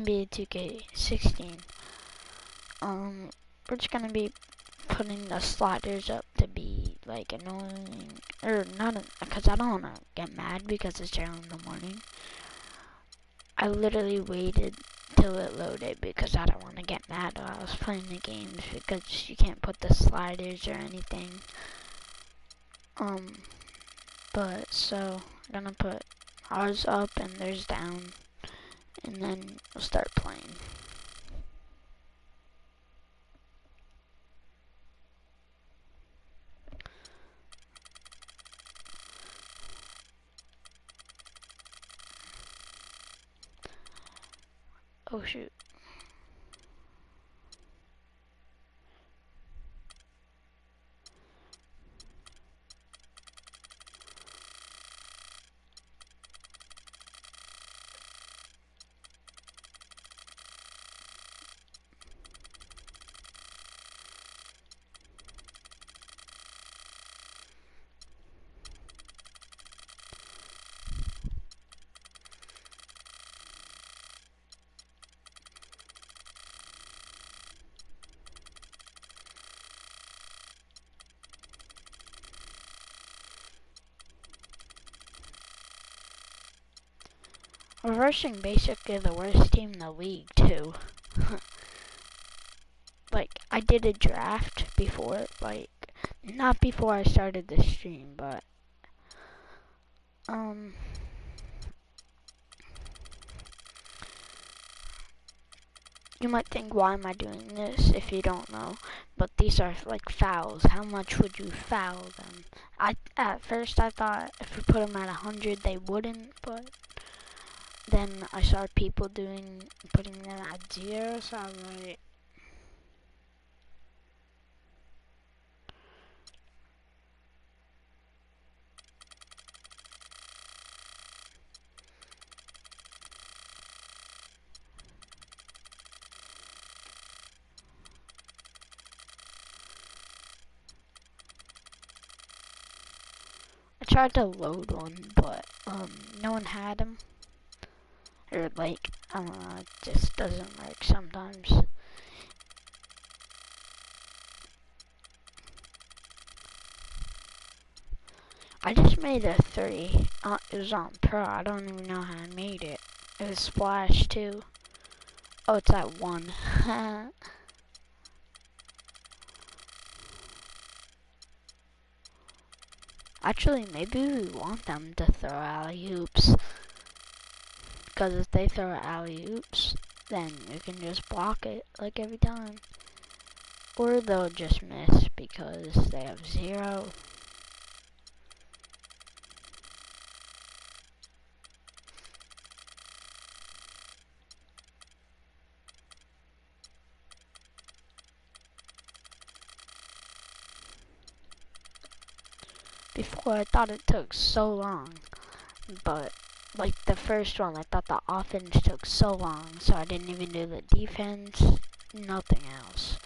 Nba2k16. We're just gonna be putting the sliders up to be like annoying, or not, because I don't wanna get mad because it's early in the morning. I literally waited till it loaded because I don't want to get mad while I was playing the games because you can't put the sliders or anything. But so I'm gonna put ours up and theirs down, and then we'll start playing. Oh shoot. We're versing basically the worst team in the league too. Like, I did a draft before, like, not before I started the stream, but you might think, why am I doing this, if you don't know, but these are like fouls. How much would you foul them? At first I thought if we put them at 100 they wouldn't, but then I saw people putting them at 0, so I was like, I tried to load one, but no one had them. Or like, I don't know, it just doesn't work sometimes. I just made a 3. It was on Pro. I don't even know how I made it. It was Splash too. Oh, it's at 1. Actually, maybe we want them to throw alley-oops. Because if they throw alley-oops, then you can just block it like every time. Or they'll just miss because they have 0. Before, I thought it took so long, but like the first one, I thought the offense took so long, so I didn't even do the defense, nothing else.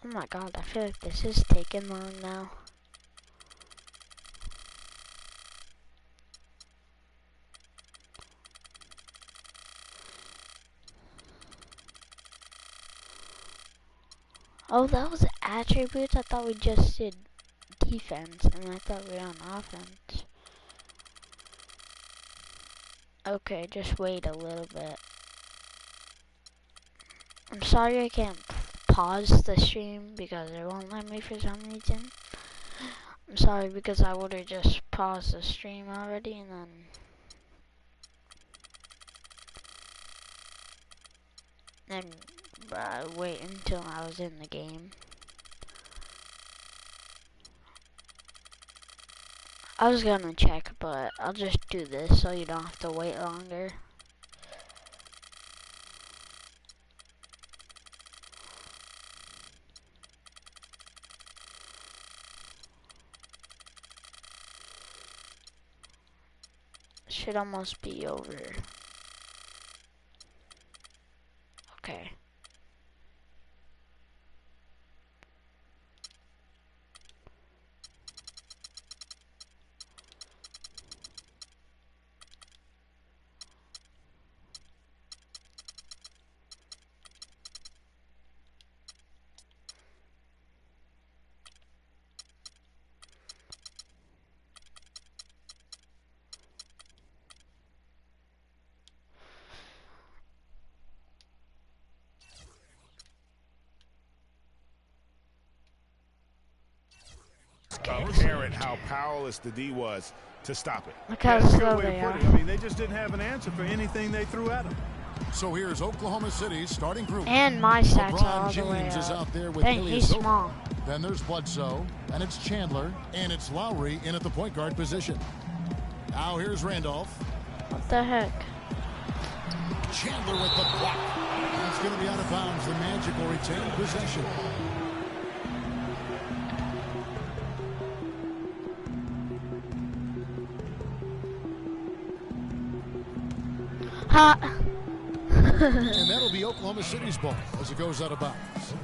Oh my god, I feel like this is taking long now. Oh, that was attributes? I thought we just did defense, and I thought we were on offense. Okay, just wait a little bit. I'm sorry I can't pause the stream because it won't let me for some reason. I'm sorry because I would have just paused the stream already and then and wait until I was in the game. I was gonna check, but I'll just do this so you don't have to wait longer. Should almost be over. Okay. Apparent how powerless the D was to stop it. Look how slow they are. I mean, they just didn't have an answer for anything they threw at them. So here's Oklahoma City's starting group. And my stats are all the James way is up. out there with Dang, he's small. Then there's Bledsoe, and it's Chandler, and it's Lowry in at the point guard position. Now here's Randolph. What the heck? Chandler with the block. It's going to be out of bounds. The Magic will retain possession. Ha! And that'll be Oklahoma City's ball as it goes out of bounds.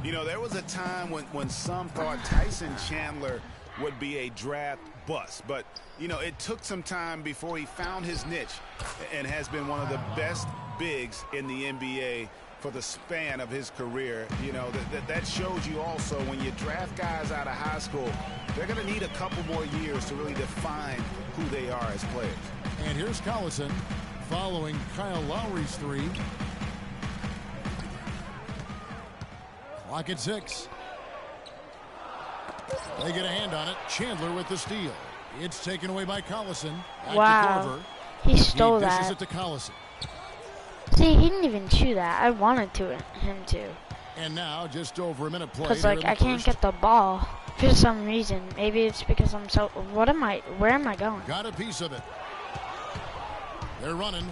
You know, there was a time when some thought Tyson Chandler would be a draft bust. But, you know, it took some time before he found his niche and has been one of the best bigs in the NBA for the span of his career. You know, that shows you also when you draft guys out of high school, they're going to need a couple more years to really define who they are as players. And here's Collison following Kyle Lowry's three. Clock at 6. They get a hand on it. Chandler with the steal. It's taken away by Collison. Back wow. to Corver. He stole he dishes that. it to Collison. See, he didn't even chew that. I wanted him to. And now just over a minute play. Because, like, I can't get the ball for some reason. Maybe it's because I'm so... Where am I going? Got a piece of it. They're running.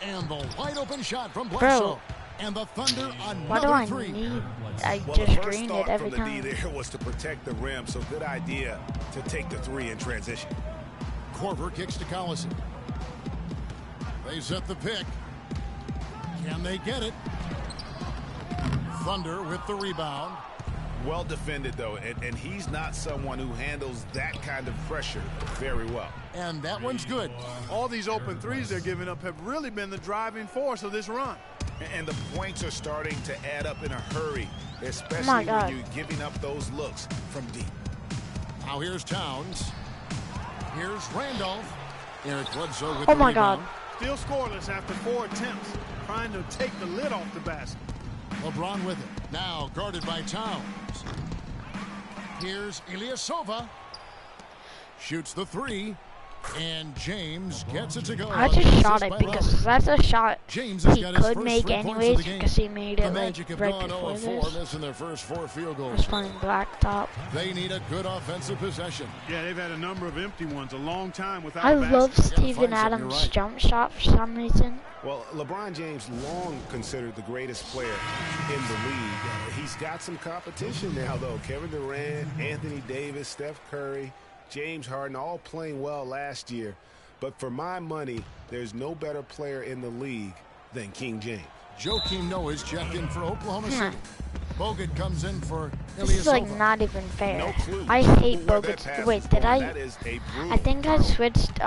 And the wide open shot from Bledsoe. Bro. And the Thunder another Why do I three. need... I Well, just the first greened thought it every from the time. D there was to protect the rim, so good idea to take the three in transition. Corver kicks to Collison. They set the pick. Can they get it? Thunder with the rebound. Well defended, though, and he's not someone who handles that kind of pressure very well. And that one's good. All these open threes they're giving up have really been the driving force of this run. And the points are starting to add up in a hurry, especially when you're giving up those looks from deep. Now here's Towns. Here's Randolph. Eric Bledsoe with Oh the my rebound. God. Still scoreless after 4 attempts, trying to take the lid off the basket. LeBron with it. Now guarded by Towns. Here's Ilyasova. Shoots the three. And James gets it to go. I just shot it because that's a shot James he could make anyways because he made it like right before this. Missing their first 4 field I goals. was playing blacktop. They need a good offensive possession. Yeah, they've had a number of empty ones a long time without I a basket. love Steven Adams' jump shot for some reason. Well, LeBron James long considered the greatest player in the league. He's got some competition now, though. Kevin Durant, Anthony Davis, Steph Curry, James Harden, all playing well last year. But for my money, there's no better player in the league than King James. Joakim Noah's checked in for Oklahoma City. Bogut comes in for Ilyasova. This is like not even fair. No clue I hate where that Bogut's. pass Wait, was did going. I? That is a I think I switched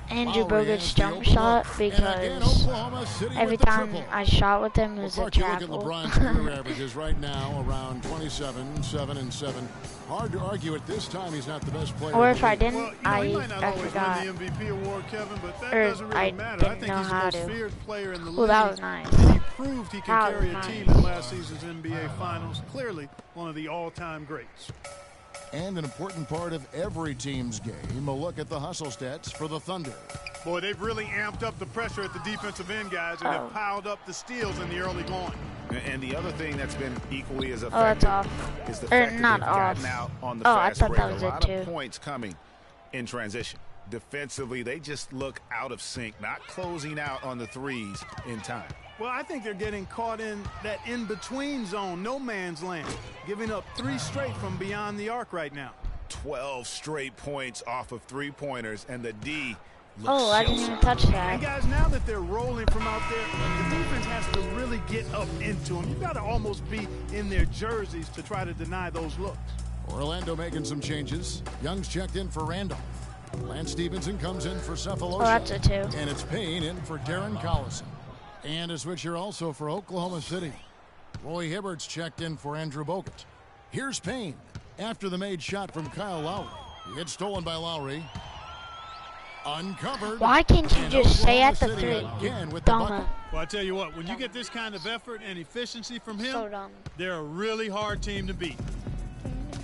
Andrew Lowry Bogut's has the jump open shot look. And again, because Oklahoma City every with the time triple. I shot with him it Well, was a Clark, you look at travel. LeBron's career averages right now around 27, 7, and 7. Hard to argue at this time he's not the best player. Or in if the I league. didn't, Well, you know, he might not I always forgot. win the MVP award, Kevin, but that Or doesn't really I matter. I didn't think know he's the how most to. feared player in the Well, league. that was nice. And he proved he can That carry was a team nice. in last season's NBA Finals. Clearly one of the all-time greats. And an important part of every team's game, a look at the hustle stats for the Thunder. Boy, they've really amped up the pressure at the defensive end, guys, and have piled up the steals in the early going. And the other thing that's been equally as that's effective off. is the Or fact that not they've off. gotten out on the Oh, I fast thought break. that was A it lot too. of points coming in transition. Defensively, they just look out of sync, not closing out on the threes in time. Well, I think they're getting caught in that in-between zone, no man's land, giving up 3 straight from beyond the arc right now. 12 straight points off of three-pointers, and the D looks Oh, I didn't even touch And that. guys, now that they're rolling from out there, the defense has to really get up into them. You've got to almost be in their jerseys to try to deny those looks. Orlando making some changes. Young's checked in for Randolph. Lance Stevenson comes in for Cephalosha. Oh, that's a 2. And it's Payne in for Darren Collison. And a switch here also for Oklahoma City. Roy Hibbert's checked in for Andrew Bogut. Here's Payne after the made shot from Kyle Lowry. It's stolen by Lowry. Uncovered. Why can't you And just stay Oklahoma at the City 3? again with the Dumb. bucket. Well, I tell you what, when you get this kind of effort and efficiency from him, So dumb. they're a really hard team to beat.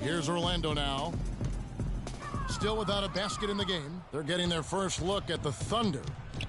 Here's Orlando now. Still without a basket in the game. They're getting their first look at the Thunder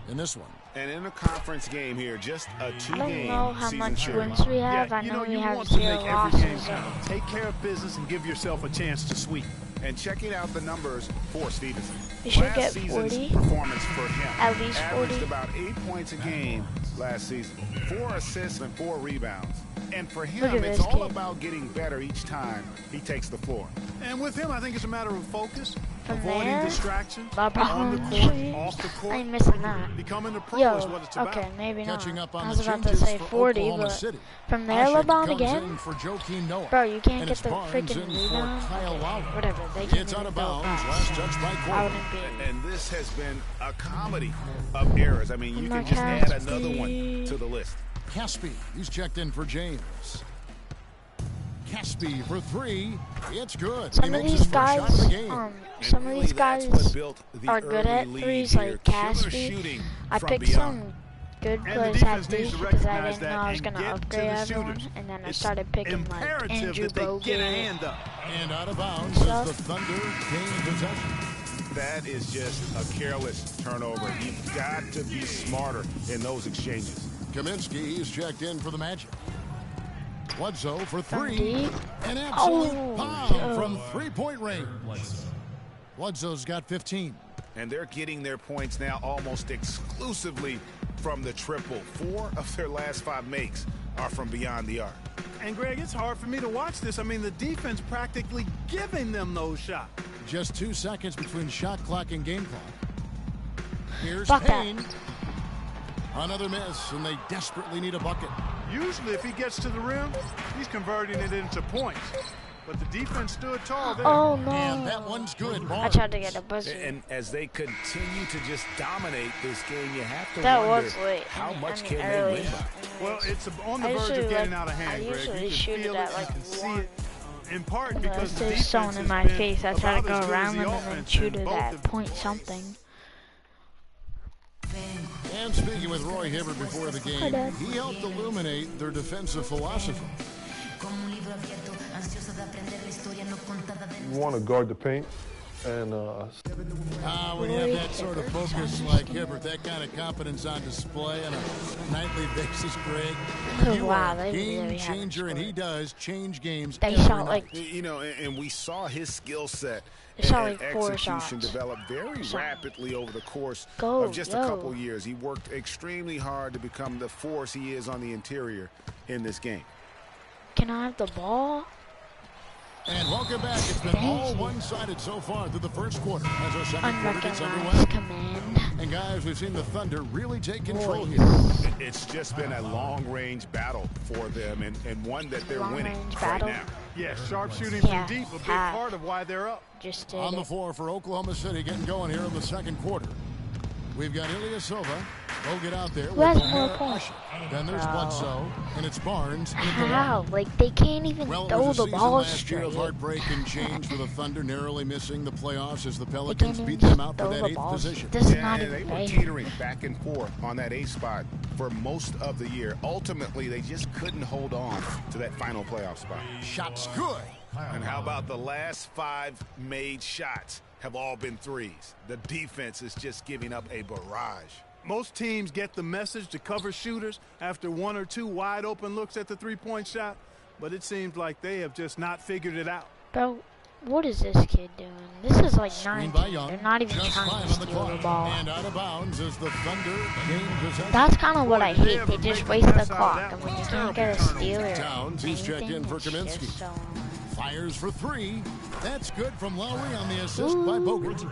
in this one. And in a conference game here, just a I don't two-game know how season much series. wins we have. I you know know, we you have want to 0 make every game losses. count. Take care of business and give yourself a chance to sweep. And checking out the numbers for Stevenson. We should Last get season's 40. performance for him. At least averaged 40. about 8 points a game last season. 4 assists and 4 rebounds. And for Look him, at it's this all kid. about getting better each time he takes the floor. And with him, I think it's a matter of focus, From avoiding there, distractions, LeBron on the court, James. off the I court. ain't missing that. Becoming a pro Yo, is what it's about. okay, maybe not. Catching up on I was the about to changes say for 40, Oklahoma but City. from there, Ashik LeBron comes again? in for Joakim Noah. Bro, you can't And get it's the Barnes freaking in for rebound. Kyle Lowry. Whatever, they can It's out of go bounds. fast. Last touch by I Corbin. wouldn't be. And this has been a comedy of errors. I mean, you can just add another one to the list. Caspi, he's checked in for James. Caspi for 3. It's good. Some He of makes these his first shot of guys, the game. And some of really, these guys that's what built the are good at early lead threes, here. like Killer Caspi. shooting I from picked beyond. some good And the players defense at needs these to because I recognize didn't know that I was and going to get to upgrade the everyone. shooters. And then I It's started picking like imperative Andrew that they get a Bogut. hand up. And out of bounds as the Thunder gain possession. That is just a careless turnover. You've got to be smarter in those exchanges. Kaminsky, he's checked in for the Magic. Bledsoe for 3. deep. An absolute Oh, bomb yo. from three-point range. Bledsoe's got 15. And they're getting their points now almost exclusively from the triple. 4 of their last 5 makes are from beyond the arc. And, Greg, it's hard for me to watch this. I mean, the defense practically giving them those shots. Just 2 seconds between shot clock and game clock. Here's Fuck that. Payne. Another miss, and they desperately need a bucket. Usually, if he gets to the rim, he's converting it into points. But the defense stood tall there. Oh, no. And that one's good. I Barnes. tried to get a buzzer. And as they continue to just dominate this game, you have to That wonder was late. how much I mean, can early. they win by. Well, it's on the I verge usually of getting like- out of hand, I Greg. usually You can shoot it feel at, it, like, you can see 1. it. In part Unless because the there's defense someone in has my been face, I try to about go as good as around the them and then offense, shoot and it both at have- point something. And speaking with Roy Hibbert before the Hi, game, Dad. he helped illuminate their defensive philosophy. You want to guard the paint, and When you have that sort of focus like Hibbert, that kind of confidence on display on a nightly basis, Greg, you Wow, are they a game really haven't changer, and he scored. does change games They every shot night. like You know, and we saw his skill set They shot and like 4 execution shots. develop very rapidly over the course Go, of just a yo. couple years. He worked extremely hard to become the force he is on the interior in this game. Can I have the ball? And welcome back. It's been Thank all you. one-sided so far through the first quarter as our second quarter gets Unrecognized underway. command. And guys, we've seen the Thunder really take control Boy. here. It's just been a long-range battle for them, and one that they're winning Long-range right battle? now. Yeah, sharp shooting Yeah, from deep, a big half. part of why they're up. Just did On the it. floor for Oklahoma City, getting going here in the second quarter. We've got Ilyasova. They'll get out there. Who has with more O'Hara points? Usher. Then there's Bro. Bledsoe, and it's Barnes. And How? Like, they can't even Well, it throw was a the season ball last year of straight. heartbreak and change for the Thunder, narrowly missing the playoffs as the They Pelicans can't beat even them out for throw that the 8th ball. position. This is Yeah, not and they even were fair. teetering back and forth on that 8th spot for most of the year. Ultimately, they just couldn't hold on to that final playoff spot. Shots good. And how about the last 5 made shots have all been threes. The defense is just giving up a barrage. Most teams get the message to cover shooters after 1 or 2 wide open looks at the three-point shot, but it seems like they have just not figured it out. Bro, what is this kid doing? This is like Screen by 19. Young. They're not even Just trying 5 to on the steal the clock. ball. And out of bounds as the Thunder gain possession. That's kind of what I Boy, they hate. They ever just make waste a the mess out of clock, that and when one. you can't Terrible get a turnover. steal or Towns, he's checked anything, in for it's Kaminsky. just so Fires for 3. That's good from Lowry on the assist by Bogut.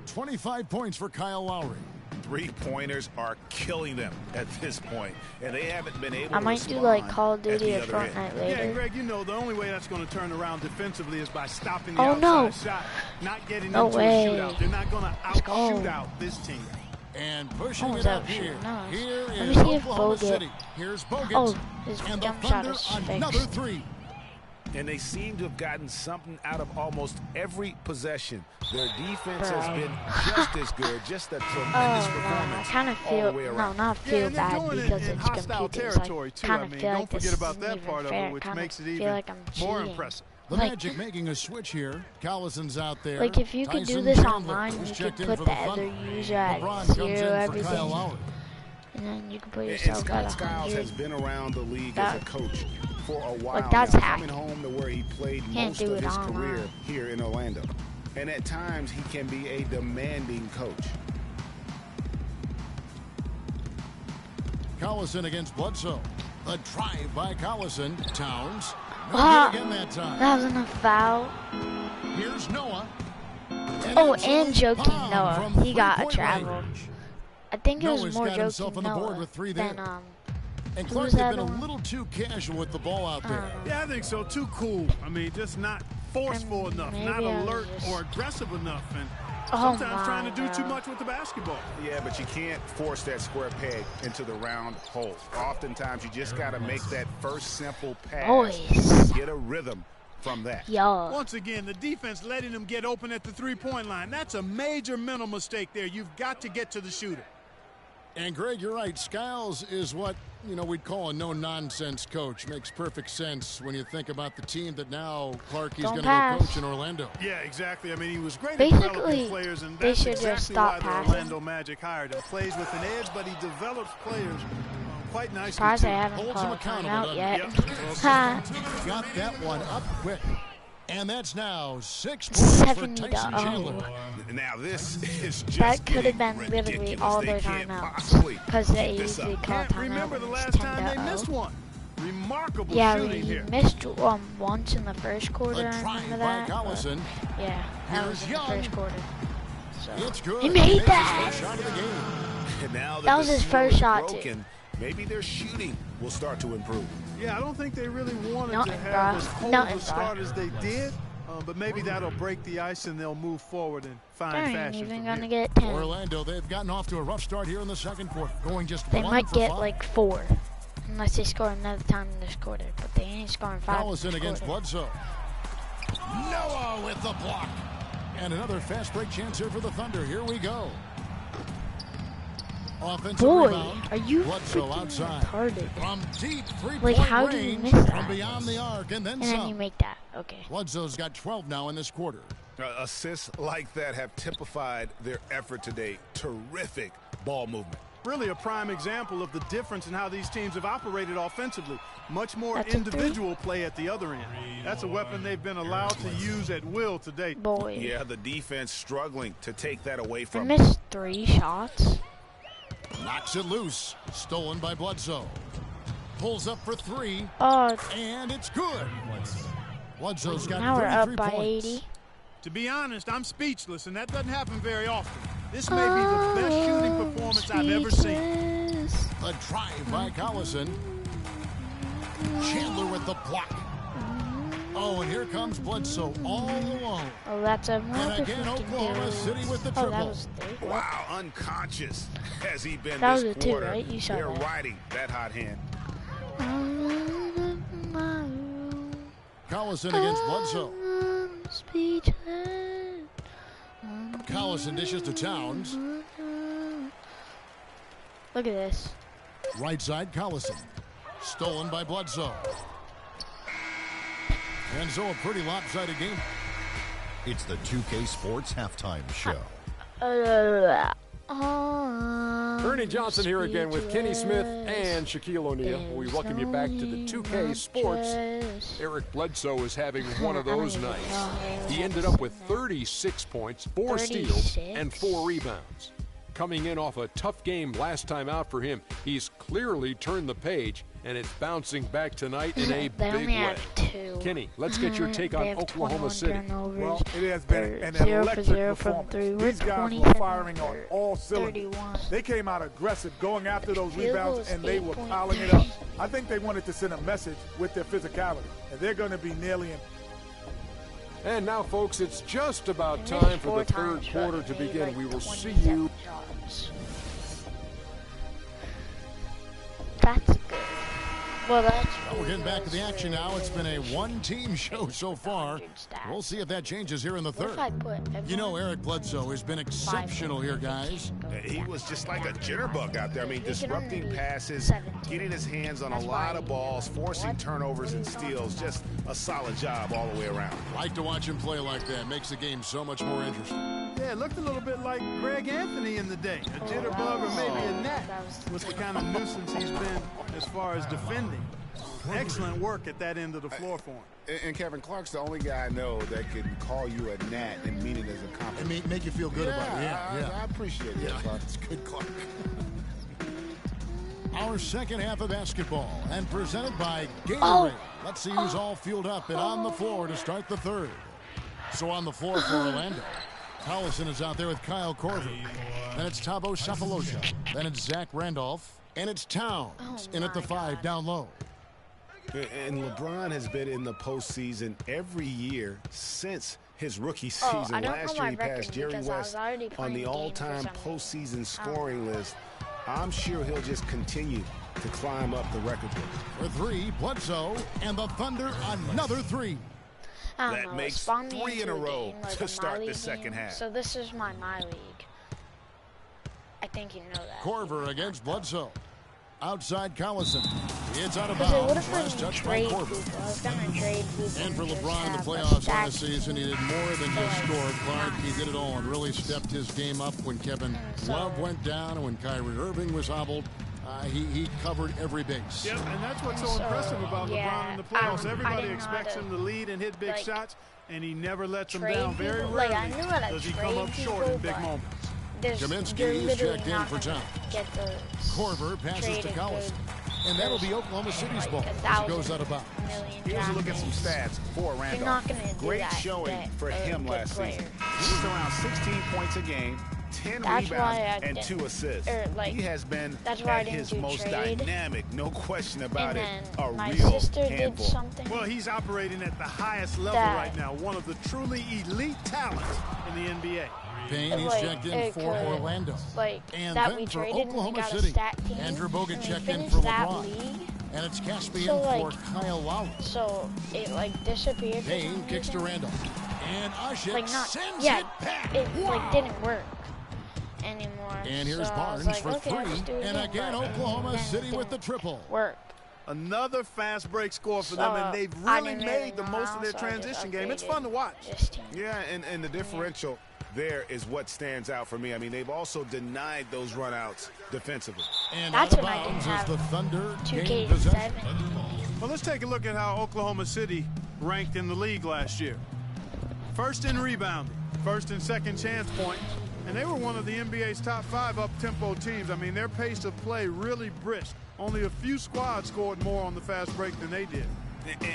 25 points for Kyle Lowry. Three-pointers are killing them at this point, and they haven't been able I to might do respond like Call of at Duty the or other end. Fortnite Yeah, later. Greg, you know the only way that's going to turn around defensively is by stopping the Oh, outside no. shot, not getting No into way. a shootout. They're not going to Let's go. out-shoot out this team. And pushing Oh, it that up was here. nice. Here Let me is see if Oklahoma Bogut- City. Here's Bogut. Oh, his and the jump shot Thunder is another fixed. 3. And they seem to have gotten something out of almost every possession. Their defense has Bro. been just as good, just a Oh, tremendous man, I performance kind of all the feel, way no, around. not Yeah, feel and they're bad doing it because in it's hostile computers. territory, I too. kind I of mean, feel don't like this forget about isn't that even part of fair. it, which I makes it feel even like I'm more cheating. impressive. The Like- Magic making a switch here. Collison's out there. Like, if you could do Tyson this Chandler, online, who's you checked could in put for the Thunder. other user at LeBron comes 0, in for Kyle everything, Lowry. and then you can put And yourself Scott at Skiles has 100. been around the league That- as a coach for a while that's now, hacking. coming home to where he played Can't most do of it his online. career here in Orlando. And at times, he can be a demanding coach. Collison against Bledsoe. A drive by Collison. Towns. No Ah, good again that time. that was enough foul. Here's Noah. Oh, absolute and joking bomb Noah. from He got a three-point travel. range. I think it was Noah's more got himself joking on the board Noah with 3 than, there. And who Clark was had that been a on? little too casual with the ball out there. Yeah, I think so. Too cool. I mean, just not forceful And enough, maybe not I was alert just- or aggressive enough, and Oh sometimes trying to do my too God. much with the basketball. Yeah, but you can't force that square peg into the round hole. Oftentimes, you just got to make that first simple pass. Boys. Get a rhythm from that. Yo. Once again, the defense letting them get open at the three-point line. That's a major mental mistake there. You've got to get to the shooter. And Greg, you're right. Skiles is what, we'd call a no-nonsense coach. Makes perfect sense when you think about the team that now Clarkie's Don't going to go pass. coach in Orlando. Yeah, exactly. I mean, he was great at Basically, developing players, and they that's should just exactly stop why the passing. Orlando Magic hired him. Plays with an edge, but he develops players quite nicely, Surprised too. I haven't Holds him called a accountable, timeout doesn't yet. Yep. Ha. Got that one up quick. And that's now 6 points for 70 Tyson to Chandler. Now, this is just That could have getting been literally ridiculous. all They their can't timeouts. possibly Because they keep this usually up. call Can't remember timeout the when last it's time they 10-0. missed one. Remarkable Yeah, shooting he here. missed once in the first quarter. A I drive remember by that. but Collison. Yeah, that was in the Here's first Young. quarter. So It's good. he made Makes his that. first shot of the game. And now That was the his seal first is shot, too. broken, maybe their shooting will start to improve. Yeah, I don't think they really wanted to Nothing, have bruh. as cold Nothing, of a start bruh. as they did, but maybe that'll break the ice and they'll move forward and find They ain't fashion even from gonna here. get 10. Orlando, they've gotten off to a rough start here in the second quarter, going just They 1 might for get 5. like 4, unless they score another time in this quarter. But they ain't scoring 5 in Collison this against quarter. Bledsoe. Noah with the block. And another fast break chance here for the Thunder. Here we go. Offensive Boy, rebound. are you Bledsoe freaking outside. retarded? From deep three-point Like, how do you range miss that? from beyond the arc and then And then you some. make that. Okay. Bledsoe's got 12 now in this quarter. Assists like that have typified their effort today. Terrific ball movement. Really a prime example of the difference in how these teams have operated offensively. Much more That's a individual play at the other end. That's a weapon they've been allowed to use at will to date. Boy. Yeah, the defense struggling to take that away I from missed 3 shots. Knocks it loose. Stolen by Bledsoe. Pulls up for 3. Oh, And it's good. Bledsoe's got now we're 33 up by points. 80. To be honest, I'm speechless, and that doesn't happen very often. This may be the best shooting performance I've ever seen. Speechless. A drive by Collison. Chandler with the block. Oh, and here comes Bledsoe all alone. Oh, that's a And again, Oklahoma City with the Oh, that triple. was 3. Wow, unconscious has he been That was this a 2, quarter. right? You saw They're that. riding that hot hand. Collison against Bledsoe. Speechless. Collison dishes to Towns. Look at this. Right side, Collison. Stolen by Bledsoe. And so a pretty lopsided game. It's the 2K Sports Halftime Show. Ernie Johnson here again with Kenny Smith and Shaquille O'Neal. We welcome you back to the 2K Sports. Eric Bledsoe is having one of those nights. He ended up with 36 points, 4 steals, and 4 rebounds. Coming in off a tough game last time out for him, he's clearly turned the page, and it's bouncing back tonight in a big way. Kenny, let's get your take on Oklahoma City. Well, it has been an electric performance. These guys were firing on all cylinders. They came out aggressive, going after those rebounds, and they were piling it up. I think they wanted to send a message with their physicality, and they're going to be nearly in. And now, folks, it's just about time for the third quarter to begin. We will see you. That's good. Well, we're getting back to the action now. It's been a one-team show so far. We'll see if that changes here in the third. You know, Eric Bledsoe has been exceptional here, guys. He was just like a jitterbug out there. I mean, disrupting passes, getting his hands on a lot of balls, forcing turnovers and steals. Just a solid job all the way around. Like to watch him play like that. Makes the game so much more interesting. Yeah, it looked a little bit like Greg Anthony in the day. A jitterbug or maybe a gnat with the kind of nuisance he's been as far as defending. Excellent work at that end of the floor for him. And Kevin Clark's the only guy I know that can call you a gnat and mean it as a compliment. And make you feel good about it. Yeah. I appreciate that, Clark. It's good, Clark. Our second half of basketball and presented by Gatorade. Let's see who's all fueled up and on the floor to start the third. So on the floor for Orlando, Collison is out there with Kyle Korver. Then it's Thabo Sefolosha. Then it's Zach Randolph. And it's Towns in at the 5 down low. And LeBron has been in the postseason every year since his rookie season. Last year he passed Jerry West on the all-time postseason scoring list. I'm sure he'll just continue to climb up the record book. For 3, Bledsoe, and the Thunder another 3. That makes 3 in a row to start the second half. So this is my league. I think you know that. Korver against Bledsoe. Outside Collison. It's out of bounds. Last touch by Korver. And for LeBron in the playoffs last season, he did more than just score. Clark, he did it all and really stepped his game up when Kevin Love went down and when Kyrie Irving was hobbled. He covered every base. Yep, and that's what's so impressive about LeBron in the playoffs. Everybody expects him to lead and hit big shots, and he never lets them down. Very rarely does he come up short in big moments. Kaminsky is checked in for time. Korver passes to Collison. And that'll be Oklahoma City's ball as it goes out of bounds. Here's a look at some stats for Randolph. Great showing for him last season. He was around 16 points a game, 10 rebounds, and 2 assists. He has been at his most dynamic, no question about it, a real handful. Well, he's operating at the highest level right now, one of the truly elite talents in the NBA. Payne, he's checked in for Orlando. And then for Oklahoma City, Andrew Bogut checked in for LeBron. And it's Caspian for Kyle Lowry. So it disappeared. Payne kicks to Randolph. And Ushik sends it back. It didn't work anymore. And here's Barnes for 3. And again, Oklahoma City with the triple. Another fast break score for them, and they've really made the most of their transition game. It's fun to watch. Yeah, and the differential there is what stands out for me. I mean, they've also denied those runouts defensively. And out of bounds is the Thunder gain possession. Well, let's take a look at how Oklahoma City ranked in the league last year. First in rebounding, first and second chance points, and they were one of the NBA's top 5 up-tempo teams. I mean, their pace of play really brisk. Only a few squads scored more on the fast break than they did.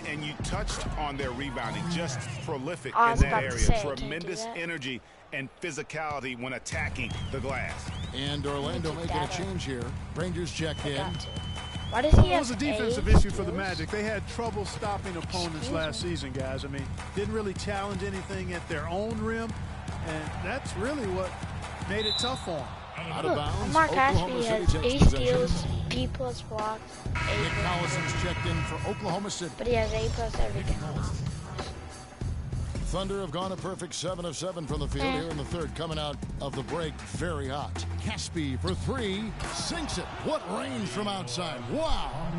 And you touched on their rebounding, just prolific in that area. Tremendous energy and physicality when attacking the glass. And Orlando making a change here. Rangers checked in. Why does he It was a defensive issue for the Magic. They had trouble stopping opponents last season, guys. I mean, didn't really challenge anything at their own rim, and that's really what made it tough for them. Out of bounds, Mark Oklahoma Ashby City has takes 8 possession. steals, B+ blocks, Nick Collison's checked in for Oklahoma City. but he has A+ everything else. Thunder have gone a perfect 7 of 7 from the field here in the third, coming out of the break very hot. Caspi for 3, sinks it. What range from outside. Wow.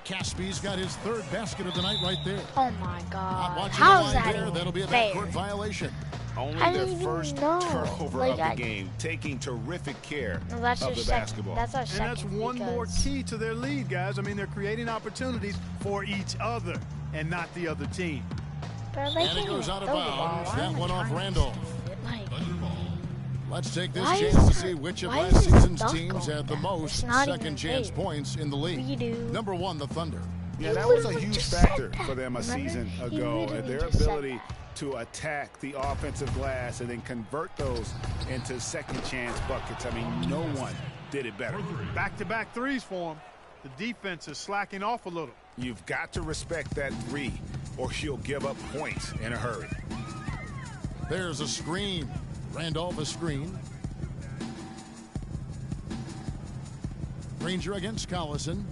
Caspy's got his third basket of the night right there. Oh my Not God. watching How's the line that there. even That'll be a fair? backcourt violation. Only I their didn't even first know. turnover Like, of the game, taking terrific care No, that's of our the second. basketball. That's our And second. that's one more because- key to their lead, guys. I mean, they're creating opportunities for each other and not the other team. But they And it can't goes even out of throw the ball. bounds. Why That am I one off trying to Randolph. do it? Like, Let's take this Why chance is to it- see which of why last is it season's stuck teams on had the that? most It's not even second chance fair. points in the league. We do. Number 1, the Thunder. Yeah, that was a literally huge just said factor that. for them a Remember? season He ago. literally Their just said ability that. to attack the offensive glass and then convert those into second chance buckets. I mean, no one did it better. Back-to-back threes for them. The defense is slacking off a little. You've got to respect that three or you'll give up points in a hurry. There's a screen. Randolph a screen. Granger against Collison.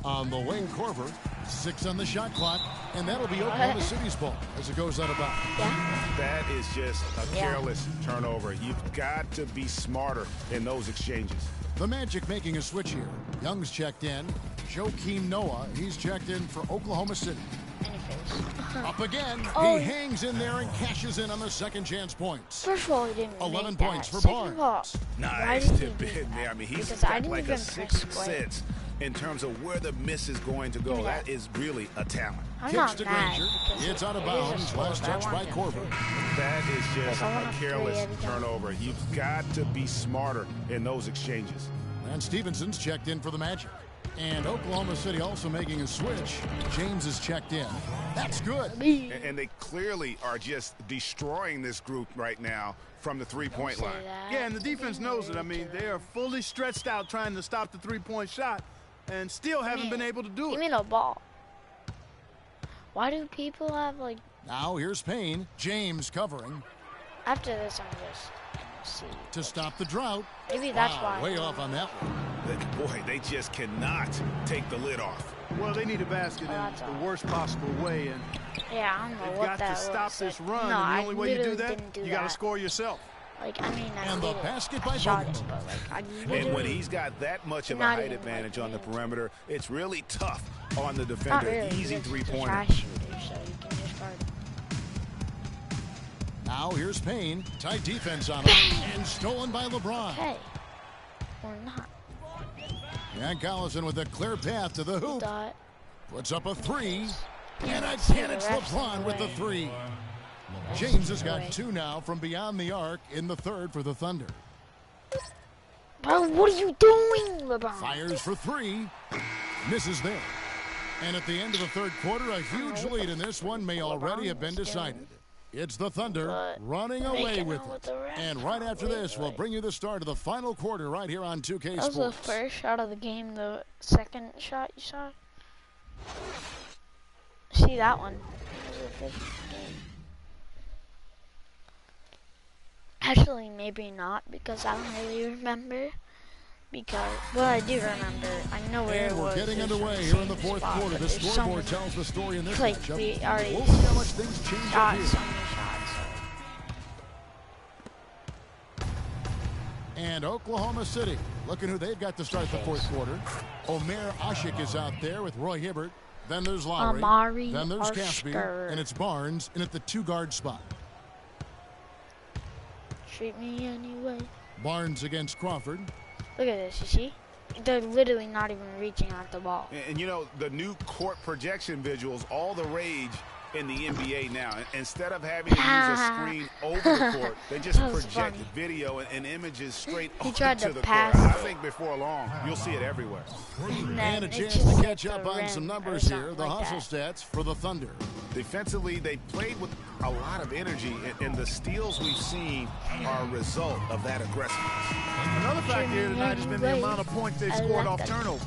On the wing, Corver. 6 on the shot clock. And that'll be Oklahoma City's ball as it goes out of bounds. Yeah. That is just a Yeah. careless turnover. You've got to be smarter in those exchanges. The Magic making a switch here. Young's checked in. Joakim Noah, he's checked in for Oklahoma City. Anyways. Up again. Oh. He hangs in there and cashes in on the second chance points. First of all, he didn't 11 make points that. for Second of all, Barnes. why Nice did he tip do in that? there. I mean, he's Because I got didn't like even a press sixth play. sense in terms of where the miss is going to go. Give me That that. is really a talent. I'm Kicks not to mad. Granger. because It's out of it is a bounds. sport, Last but I touch want by them Corver. That is just Like, I want a a careless three every time. turnover. You've got to be smarter in those exchanges. And Stevenson's checked in for the Magic. And Oklahoma City also making a switch. James is checked in. That's good. And they clearly are just destroying this group right now from the three-point Say line. that. Yeah, and the defense knows it. I mean, they are fully stretched out trying to stop the three-point shot and still haven't been able to do Give it. me the ball. Why do people have, like, Now here's Payne. James covering after this, I'm just see. to stop the drought. Maybe that's Wow, why. way off on that one. Boy, they just cannot take the lid off. Well, they need a basket Oh, in that's the all. worst possible way, and Yeah, I don't know they've what got that to stop looks this like. run. No, and the only way you do literally that, didn't do you got to that. score yourself. Like, I mean, I And did the it. basket I by shot Bogut. it, but, like, I And when literally- he's got that much of a Not height even advantage like on the it. perimeter, it's really tough on the Not defender. really. Easy He's a three-pointer. trash shooter, so you can just guard him. Now here's Payne. Tight defense on him. And stolen by LeBron. Okay. Or not. And Collison with a clear path to the hoop. Dot. Puts up a three. And Yeah, again it's the ref's LeBron in with the the way. three. James has Away. got 2 now from beyond the arc in the third for the Thunder. Bro, what are you doing, LeBron? Fires for 3. Misses there. And at the end of the third quarter, a huge lead in this one may already have been decided. It's the Thunder But running making away out with with it. the ref And right after this, we'll bring you the start of the final quarter right here on 2K That was the Sports. first shot of the game, the second shot you saw. See that one. That was the first game. Actually, maybe not, because I don't really remember. Because, well, I do remember. I know where And it we're was. getting It was underway from here in the same fourth spot, quarter. but The there's so scoreboard many- tells the story in this like, matchup. we already We'll see how much things change up shot here. so many shots. And Oklahoma City, looking who they've got to start the fourth quarter. Omer Ashik is out there with Roy Hibbert. Then there's Lowry. Amari Then there's Caspy. Arshker. And it's Barnes in at the 2-guard spot. Treat me anyway. Barnes against Crawford. Look at this, you see? They're literally not even reaching at the ball. And you know, the new court projection visuals, all the rage in the NBA now. Instead of having to use a screen over the court, they just That was project funny. video and images straight He onto tried to the pass court. I it. think before long, you'll see it everywhere. And And a it chance just to hit catch the up on rim some or numbers here. something The like hustle that. stats for the Thunder. Defensively, they played with a lot of energy, and the steals we've seen are a result of that aggressiveness. Another factor here tonight has been the amount of points they've scored off turnover.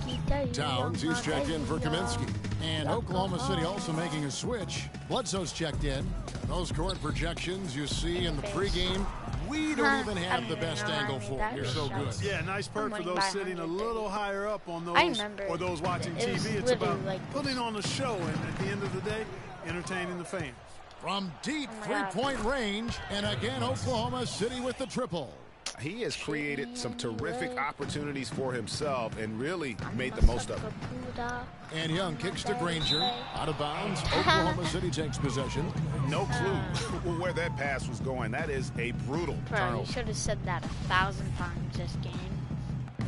Towns, he's checked in for Kaminsky. And Oklahoma City also making a switch. Bledsoe's checked in. Those court projections you see in the pregame, we don't even have the best angle for. You're so good. Yeah, nice perk for winning those by sitting a 130. little higher up on those, I remember or those watching it was TV. It's literally about like putting on a show, and at the end of the day, entertaining the fans. From deep Oh my God. three-point range, and again, Oklahoma City with the triple. He has created some terrific opportunities for himself and really made the most of it. And Young kicks to Granger. Out of bounds. Oklahoma City takes possession. No clue where that pass was going. That is a brutal Bro, turnover. you should have said that 1,000 times this game.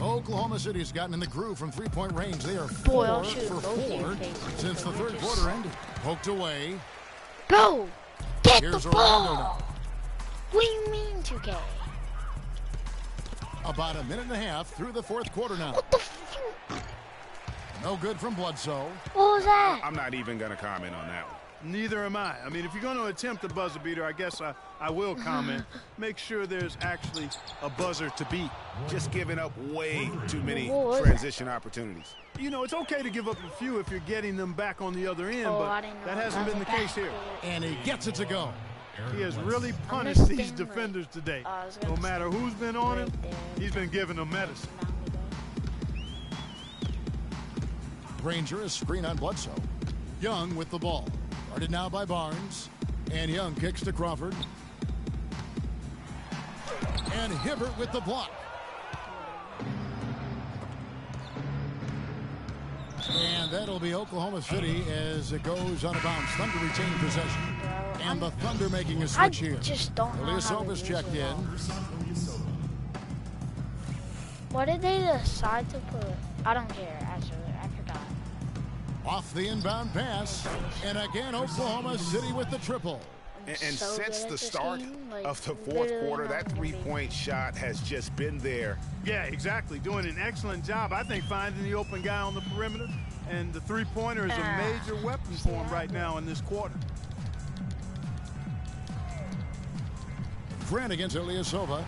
Oklahoma City's gotten in the groove from three-point range. They are Boy, 4 I'll shoot for both your 4 faces. since the third quarter ended. Poked away. Go! Get Here's the Orlando ball! now. What do you mean 2K? About a minute and a half through the fourth quarter now. What the f***? No good from Bledsoe. What was that? I'm not even going to comment on that one. Neither am I. I mean, if you're going to attempt a buzzer beater, I guess I will comment. Make sure there's actually a buzzer to beat. Just giving up way too many What was transition opportunities. You know, it's okay to give up a few if you're getting them back on the other end, Oh, but I didn't know that hasn't been the case here. And he gets it to go. He has really punished these understand, defenders today. I was No gonna matter who's been on him, right there. he's been giving them medicine. Granger is screen on Bledsoe. Young with the ball. Guarded now by Barnes. And Young kicks to Crawford. And Hibbert with the block. And that'll be Oklahoma City as it goes out of bounds. Thunder retain possession. And the Thunder making a I switch here. just don't know how to Ilyasova's use checked the in. ball. What did they decide to put? I don't care, actually. I forgot. Off the inbound pass. And again, Oklahoma City with the triple. And so good since at the this start game, like, of the fourth literally quarter, not that gonna be- three-point shot has just been there. Yeah, exactly. Doing an excellent job, I think, finding the open guy on the perimeter. And the three-pointer is a major weapon for him right now in this quarter. Grant against Ilyasova.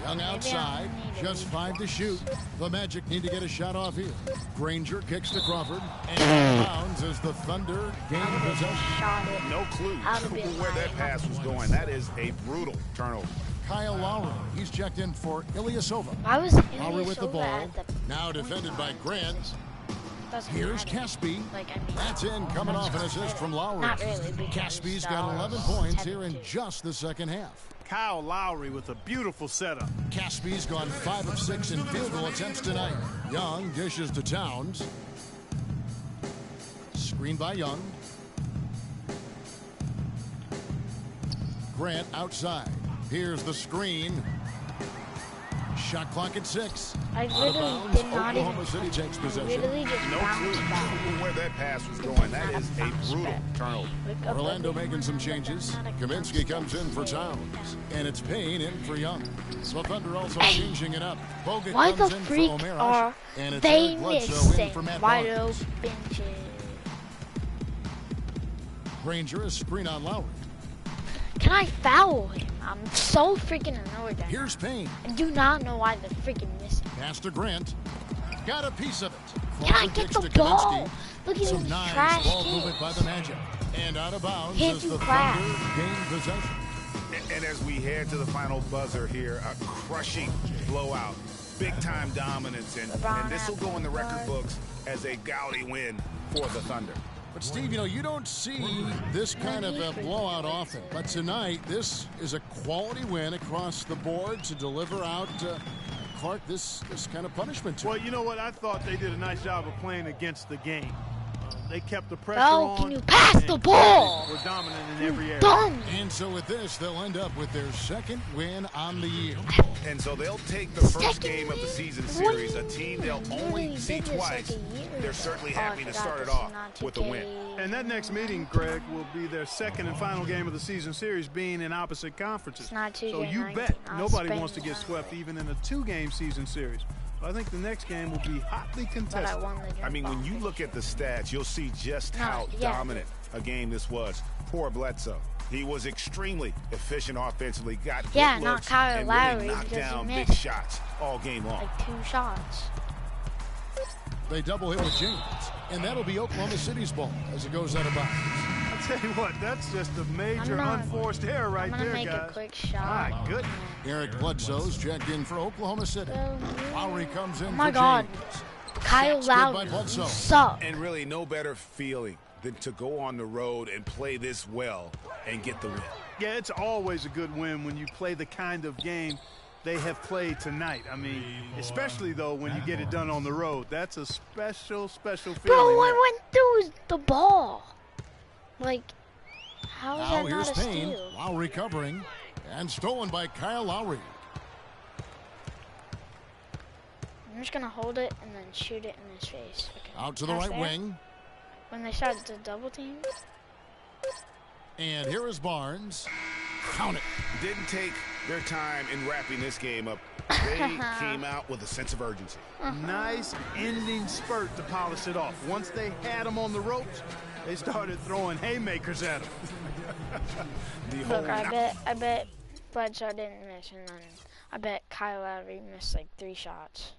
Young outside, just 5 to shoot. The Magic need to get a shot off here. Granger kicks to Crawford, and out of bounds as the Thunder gain possession. Shot it. No clue Out of it, where that Ryan. pass was going. That is a brutal turnover. Kyle Lowry, he's checked in for Ilyasova. I was Lowry with the Ilyasova ball, at the now point defended by guard. Grant. Doesn't Here's matter. Caspi. Like, I mean, That's in, coming off an assist from Lowry. Not really, because Caspi's got 11 points here in just the second half. Kyle Lowry with a beautiful setup. Caspi's gone 5 of 6 in field goal attempts tonight. Young dishes to Towns. Screen by Young. Grant outside. Here's the screen. Shot clock at 6. I Out of literally bounds. did not Oklahoma even City takes possession. literally just No bounced clue back. where that pass was going. That is a brutal turnover. Look up Orlando at the- making some changes. Kaminsky comes in for Towns. And it's Payne in for Young. The Thunder also changing it up. Bogut Why the comes in freak for O'Mara. are And it's they Eric Bledsoe missing in for Matt wide Barnes. open shit? Granger is screen on Lowry. Can I foul him? I'm so freaking annoyed at him. Here's Payne. I do not know why they're freaking missing. Pass to Grant. Got a piece of it. Can I Crawford get kicks the to ball? Kaminsky. Look at Some this nice trash ball kid. movement by the Magic. And out of bounds Hit as you the crap. Thunder gain possession. And as we head to the final buzzer here, a crushing blowout, big-time dominance, and this will go in the record books as a gaudy win for the Thunder. But Steve, you know, you don't see this kind of a blowout often. But tonight, this is a quality win across the board to deliver out Clark this kind of punishment to him. Well, you know what? I thought they did a nice job of playing against the game. They kept the pressure Bro, on. can you pass and the ball? Were dominant in every area. Dumb. And so with this, they'll end up with their second win on the year. And so they'll take the first game of the season series, a team they'll only see twice. They're certainly happy to start it off with a win. And that next meeting, Greg, will be their second and final game of the season series, being in opposite conferences. It's not 2K19. So you bet nobody Spain wants to get won. swept even in a 2-game season series. But I think the next game will be hotly But I contested. won the game. I mean, when you look at the stats, you'll see just how yeah. dominant a game this was. Poor Bledsoe. He was extremely efficient offensively, got good Yeah, not looks, Kyle and Lowry really knocked because he down big missed. shots all game long. like 2 shots. They double hit with James. And that'll be Oklahoma City's ball as it goes out of bounds. I'll tell you what, that's just a major I'm unforced error right gonna there, make guys. a quick shot. My goodness. Eric Bledsoe's checked in for Oklahoma City. Lowry comes in Oh my for God. James. Kyle Shots good by Lowry, you Bledsoe. suck. And really no better feeling than to go on the road and play this well and get the win. Yeah, it's always a good win when you play the kind of game they have played tonight. I mean, especially, though, when you get it done on the road. That's a special, special feeling. Bro, there. I went through the ball. Like, how is Now that here's not a Payne. steal? Lowry covering. And stolen by Kyle Lowry. I'm just going to hold it and then shoot it in his face. Okay. Out to the Pass right there. wing. When they started to double team. And here is Barnes. Count it. Didn't take their time in wrapping this game up. They came out with a sense of urgency. Nice ending spurt to polish it off. Once they had him on the ropes, they started throwing haymakers at him. Look, I bet Bledsoe didn't miss, and then I bet Kyle Lowry missed like 3 shots.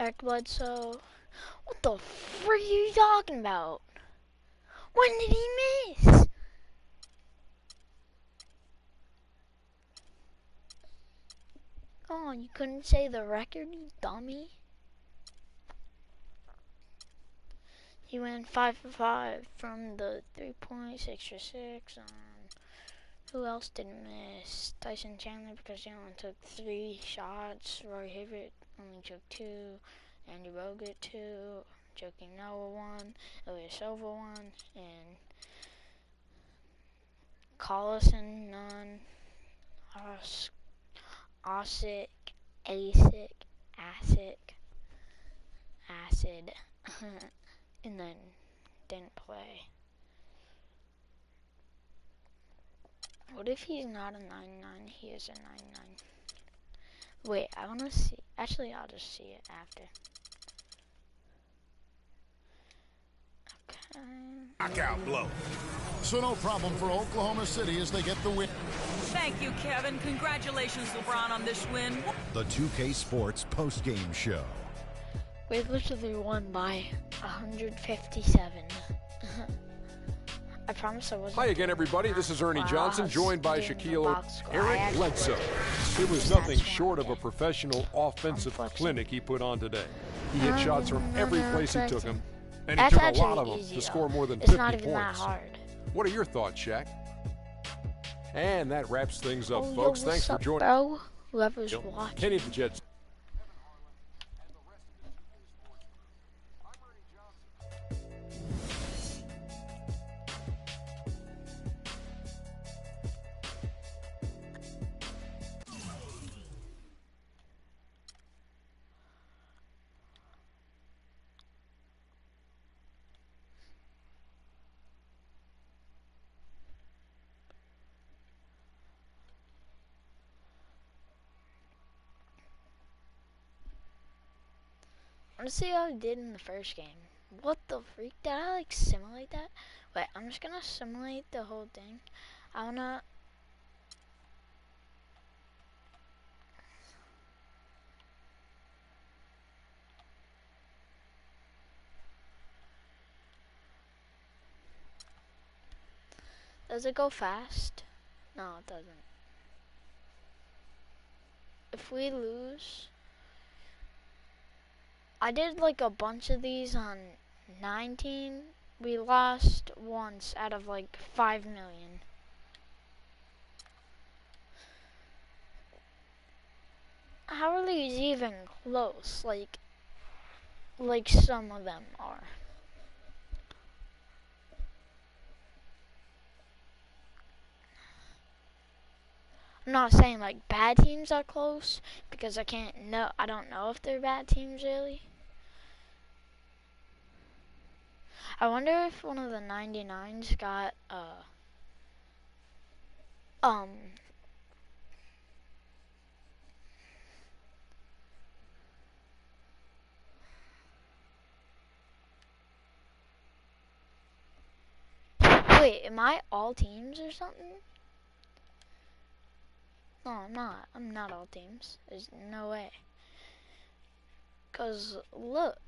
Eric Bledsoe, what the frick are you talking about? When did he miss? Oh, you couldn't say the record, you dummy. He went 5 for 5 from the 3-point, 6 for 6. Who else didn't miss? Tyson Chandler, because he only took 3 shots. Roy Hibbert only took 2. Andy Bogut 2. Joakim Noah 1. Ilya Silva 1. And Collison none. Acid, and then didn't play. What if he's not a 9-9? He is a 9-9. Wait, I want to see. Actually, I'll just see it after. Okay. Knockout blow. So no problem for Oklahoma City as they get the win. Thank you, Kevin. Congratulations, LeBron, on this win. The 2K Sports postgame show. We literally won by 157. I promise I wasn't. Hi again, everybody. This is Ernie Johnson, joined by Shaquille Eric Bledsoe. It was nothing short of a professional offensive clinic he put on today. He hit shots from every place he took them, and he took a lot of them to score more than 50 It's not even that points. hard. What are your thoughts, Shaq? And that wraps things up, Oh, folks. yo, Thanks for what's up, joining. bro? Whoever's watching. Kenny the Jets. I want to see how I did in the first game. What the freak? Did I like simulate that? Wait, I'm just gonna simulate the whole thing. I wanna. Does it go fast? No, it doesn't. If we lose, I did like a bunch of these on 19. We lost once out of like 5 million. How are these even close? Like some of them are. I'm not saying like bad teams are close because I don't know if they're bad teams really. I wonder if one of the 99s got wait, am I all teams or something? No, I'm not. I'm not all teams. There's no way. 'Cause look,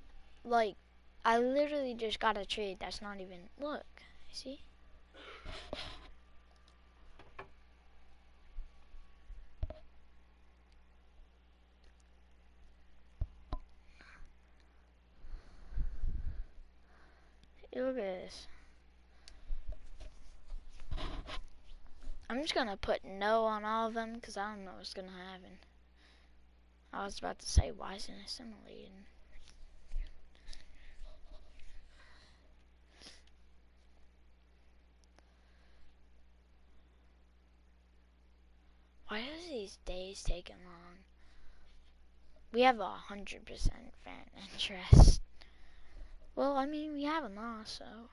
like, I literally just got a trade that's not even, look, see? Look at this. I'm just gonna put no on all of them because I don't know what's gonna happen. I was about to say, why isn't it assimilated? Why is these days taking long? We have 100% fan interest. Well, I mean, we haven't lost, so.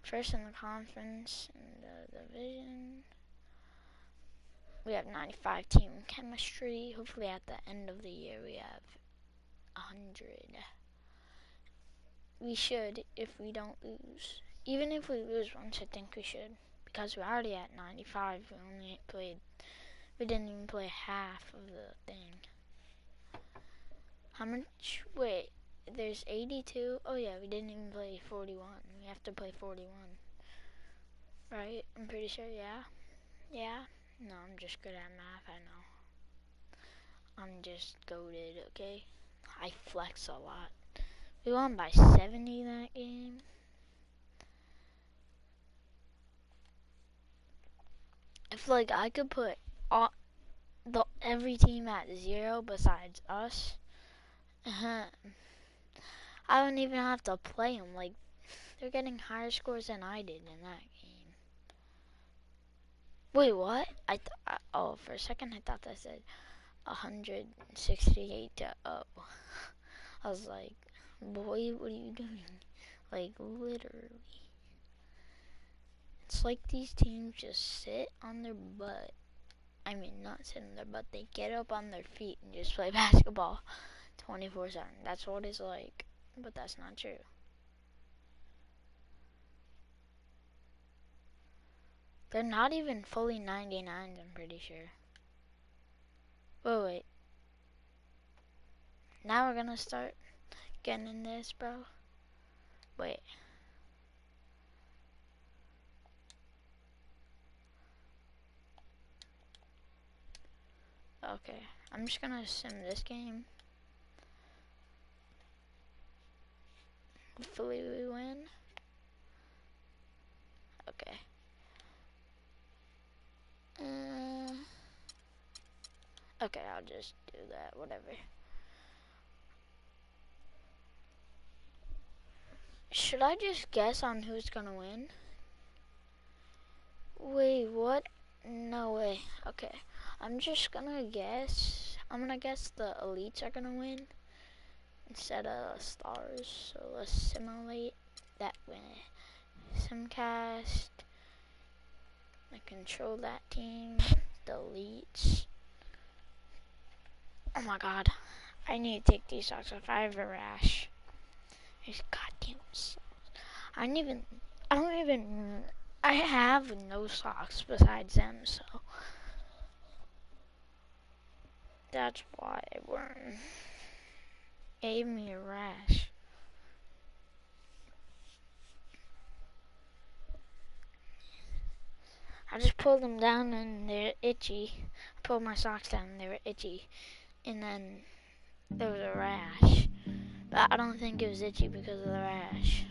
First in the conference, in the division. We have 95 team chemistry. Hopefully at the end of the year we have 100. We should if we don't lose. Even if we lose once, I think we should. Because we're already at 95. We didn't even play half of the thing. How much? Wait, there's 82. Oh yeah, we didn't even play 41. We have to play 41. Right? I'm pretty sure, yeah. Yeah? No, I'm just good at math, I know. I'm just goated, okay? I flex a lot. We won by 70 that game. I feel like I could put every team at 0 besides us. I don't even have to play them. Like, they're getting higher scores than I did in that game. Wait, what? Oh, for a second I thought that said 168 to 0. I was like, boy, what are you doing? Like, literally. It's like these teams just sit on their butt. I mean, not sit on their butt. They get up on their feet and just play basketball 24/7. That's what it's like. But that's not true. They're not even fully 99s, I'm pretty sure. Wait. Now we're gonna start getting in this, bro. Wait. Okay, I'm just gonna sim this game. Hopefully we win. Okay. Okay, I'll just do that, whatever. Should I just guess on who's gonna win? Wait, what? No way. Okay, I'm just gonna guess. I'm gonna guess the elites are gonna win instead of stars. So let's simulate that win. Simcast. I control that team. The elites. Oh my god. I need to take these socks off. I have a rash. These goddamn socks. I have no socks besides them, so that's why Worm gave me a rash. I just pulled them down and they're itchy. I pulled my socks down and they were itchy. And then there was a rash. But I don't think it was itchy because of the rash.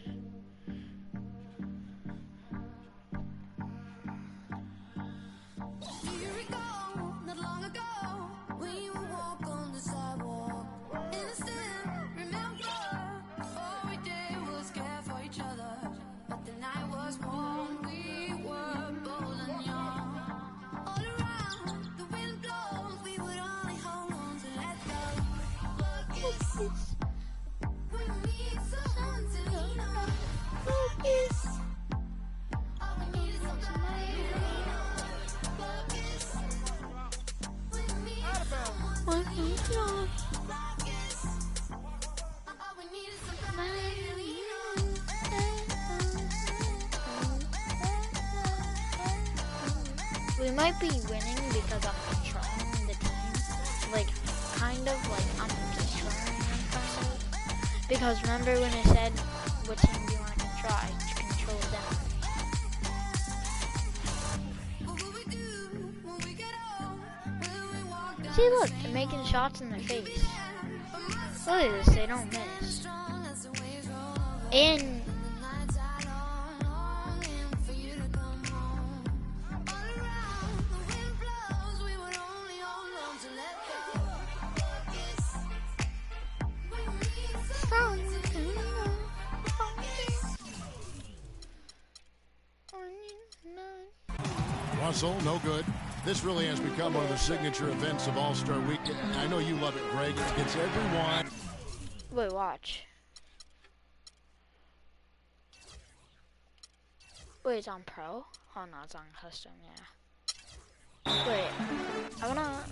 We might be winning because I'm controlling the team. Like, kind of like I'm controlling them kind of. Because remember when I said, what team do you want to control? I control them. See, look, they're making shots in their face. Look at this, they don't miss. And hustle, no good. This really has become one of the signature events of All-Star Weekend. I know you love it, Greg. It gets everyone. Wait, watch. Wait, it's on Pro? Oh no, it's on Custom, yeah. Wait, I'm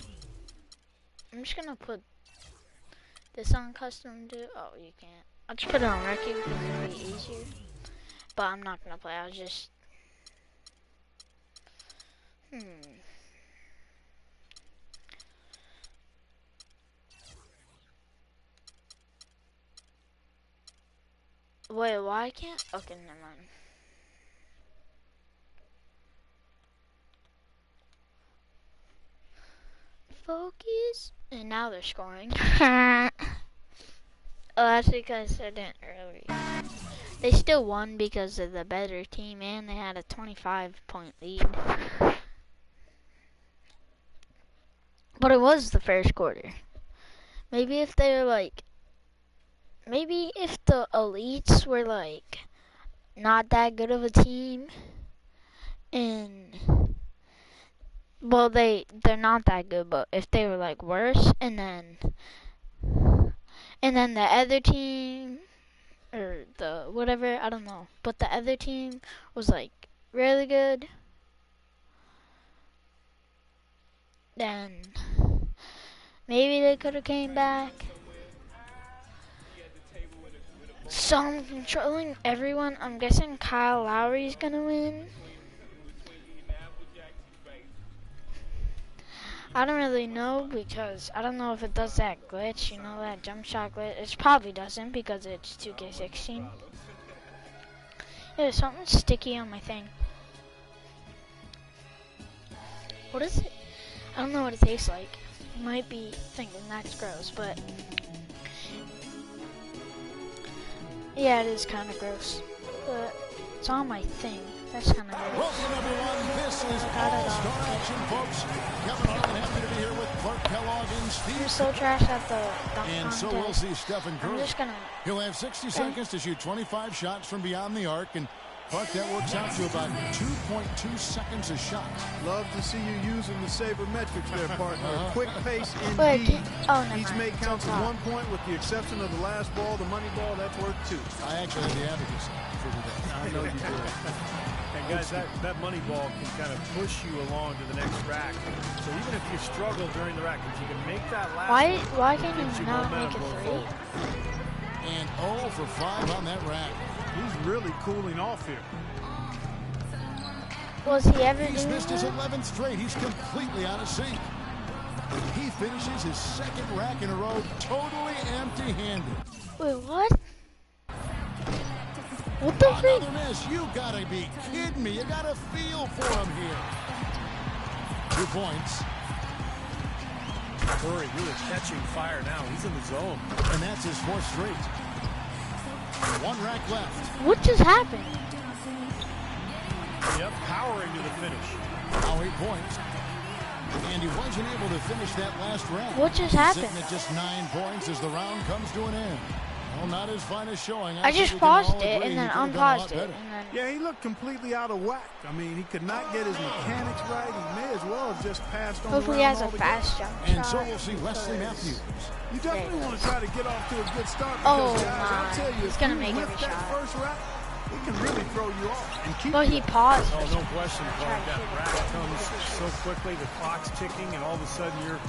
just gonna put this on Custom too. Oh, you can't. I'll just put it on Rookie because it'll be easier. But I'm not gonna play, I'll just... Wait, why can't... Okay, never mind. Focus. And now they're scoring. Oh, that's because I didn't really... They still won because of the better team, and they had a 25-point lead. But it was the first quarter. Maybe if they were like... Maybe if the elites were like... Not that good of a team. And... Well, they're not that good, but if they were like worse, and then the other team, or the whatever, I don't know, but the other team was like really good, then maybe they could have came back. So I'm controlling everyone. I'm guessing Kyle Lowry's gonna win. I don't really know because I don't know if it does that glitch, you know, that jump shot glitch. It probably doesn't because it's 2K16. Yeah, there's something sticky on my thing. What is it? I don't know what it tastes like. You might be thinking that's gross, but yeah, it is kind of gross. But it's on my thing. That's kind of gross. Welcome, everyone. This is All-Star Action, folks. Kevin Harlan, happy to be here with Clark Kellogg and Steve. You're so trash at the dunk and contest. so we'll see Stephen Curry. I'm just gonna... He'll have 60 seconds to shoot 25 shots from beyond the arc, and Clark, that works out to about 2.2 seconds a shot. Love to see you using the sabermetrics there, partner. Quick pace indeed. Each make counts at 1 point, with the exception of the last ball, the money ball, that's worth 2. I actually had the advocacy for today. I know you did. And guys, that money ball can kind of push you along to the next rack. So even if you struggle during the rack, if you can make that last why can't you not make a 3? And 0 for 5 on that rack. He's really cooling off here. Was he ever He's missed his 11th straight. He's completely out of sync. He finishes his second rack in a row totally empty-handed. Wait, what? What the heck? Another miss. You gotta be kidding me. You gotta feel for him here. 2 points. Curry really catching fire now. He's in the zone. And that's his 4th straight. 1 rack left. What just happened? Yep, powering to the finish. Now 8 points. And he wasn't able to finish that last round. What just happened? Sitting at just 9 points as the round comes to an end. Well, not his finest showing. I just paused it and then unpaused it. Yeah, he looked completely out of whack. I mean, he could not get his mechanics right. He may as well have just passed on. Hopefully he has a fast jump shot. And so we'll see Wesley Matthews. You definitely want to try to get off to a good start. Oh because, guys, I'll tell you, he's gonna make lift every that shot. first rack, it can really throw you off and keep But he paused. Oh, no question, Clark. That rack comes so quickly, the clock's ticking, and all of a sudden you're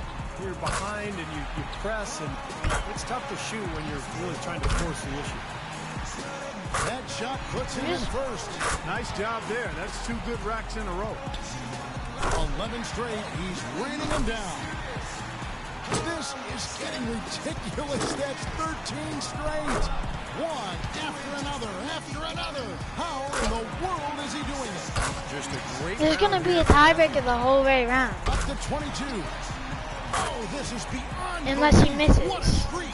behind and you press, and it's tough to shoot when you're really trying to force the issue. That shot puts him in first. Nice job there. That's 2 good racks in a row. 11 straight. He's raining them down. This is getting ridiculous. That's 13 straight. One after another. How in the world is he doing it? Just a great There's going to be a tiebreaker the whole way around. Up to 22. Oh, this is beyond. Unless he misses. What a streak.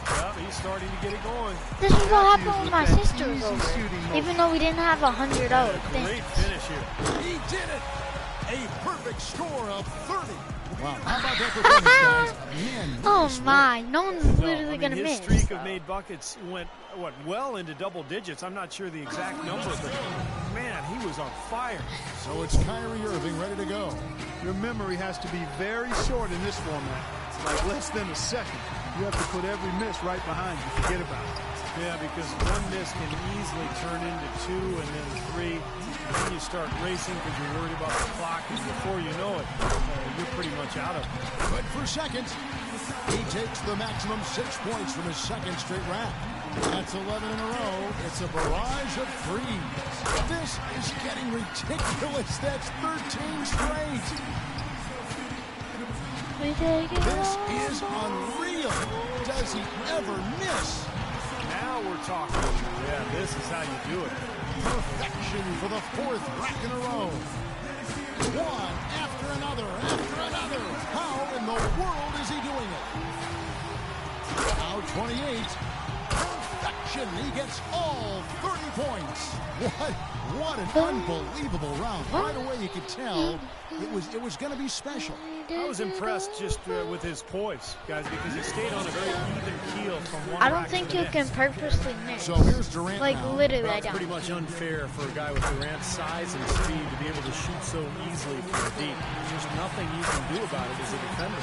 Well, he's starting to get it going. This is what happened when my sister was over. Even though we didn't have 100 Great finish here. He did it. A perfect score of 30. Wow. How about that performance, guys? Man, oh my, no one's literally going to his miss. His streak of made buckets went, well into double digits. I'm not sure the exact number, but man, he was on fire. So it's Kyrie Irving ready to go. Your memory has to be very short in this format. Like less than a second. You have to put every miss right behind you. Forget about it. Yeah, because one miss can easily turn into 2 and then 3. And then you start racing because you're worried about the clock, and before you know it, you're pretty much out of it. Good for second. He takes the maximum 6 points from his second straight round. That's 11 in a row. It's a barrage of threes. This is getting ridiculous. That's 13 straight. This is unreal. Does he ever miss? Now we're talking. Yeah, this is how you do it. Perfection for the 4th rack in a row. One after another, after another. How in the world is he doing it? Now 28. Perfection. He gets all 30 points. What an unbelievable round. Right away you could tell it was going to be special. I was impressed just with his poise, guys, because he stayed on a very even keel from one I don't rack think to the you can next. purposely miss. So here's Durant Like, now. literally, Well, I it's don't. pretty much unfair for a guy with Durant's size and speed to be able to shoot so easily from deep. There's just nothing you can do about it as a defender.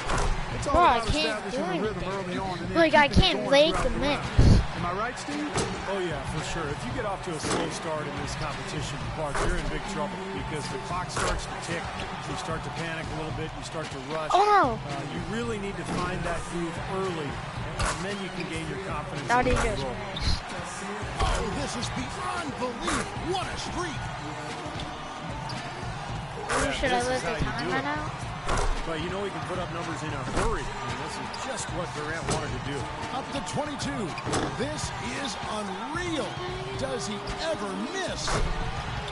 It's all Bro, I about can't establishing do the rhythm anything. early on and then Like, I keeping it can't going make throughout the the round. miss. Am I right, Steve? Oh, yeah, for sure. If you get off to a slow start in this competition, Clark, you're in big trouble because the clock starts to tick. You start to panic a little bit. You start to rush. Oh, no. You really need to find that groove early, and then you can gain your confidence. Now he in the just roll. missed. Oh, this is beyond belief. What a streak. Ooh, should I this let is the how you time do run it. out? But you know he can put up numbers in a hurry. I mean, this is just what Durant wanted to do. Up to 22. This is unreal. Does he ever miss?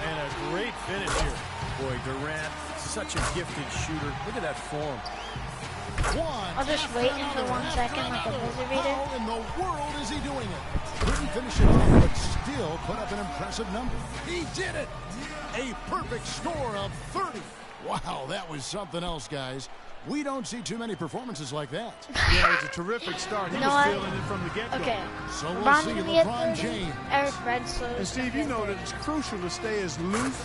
And a great finish here. Boy, Durant, such a gifted shooter. Look at that form. One. I'll just after wait another, for 1 after second like a another. buzzer beater. How in the world is he doing it? Couldn't finish it off, but still put up an impressive number. He did it. A perfect score of 30. Wow, that was something else, guys. We don't see too many performances like that. Yeah, it was a terrific start. He You know was what? feeling it from the get-go. Okay. So we'll LeBron's see gonna get LeBron 30. James. Eric Bledsoe. And Steve, you know that it's crucial to stay as loose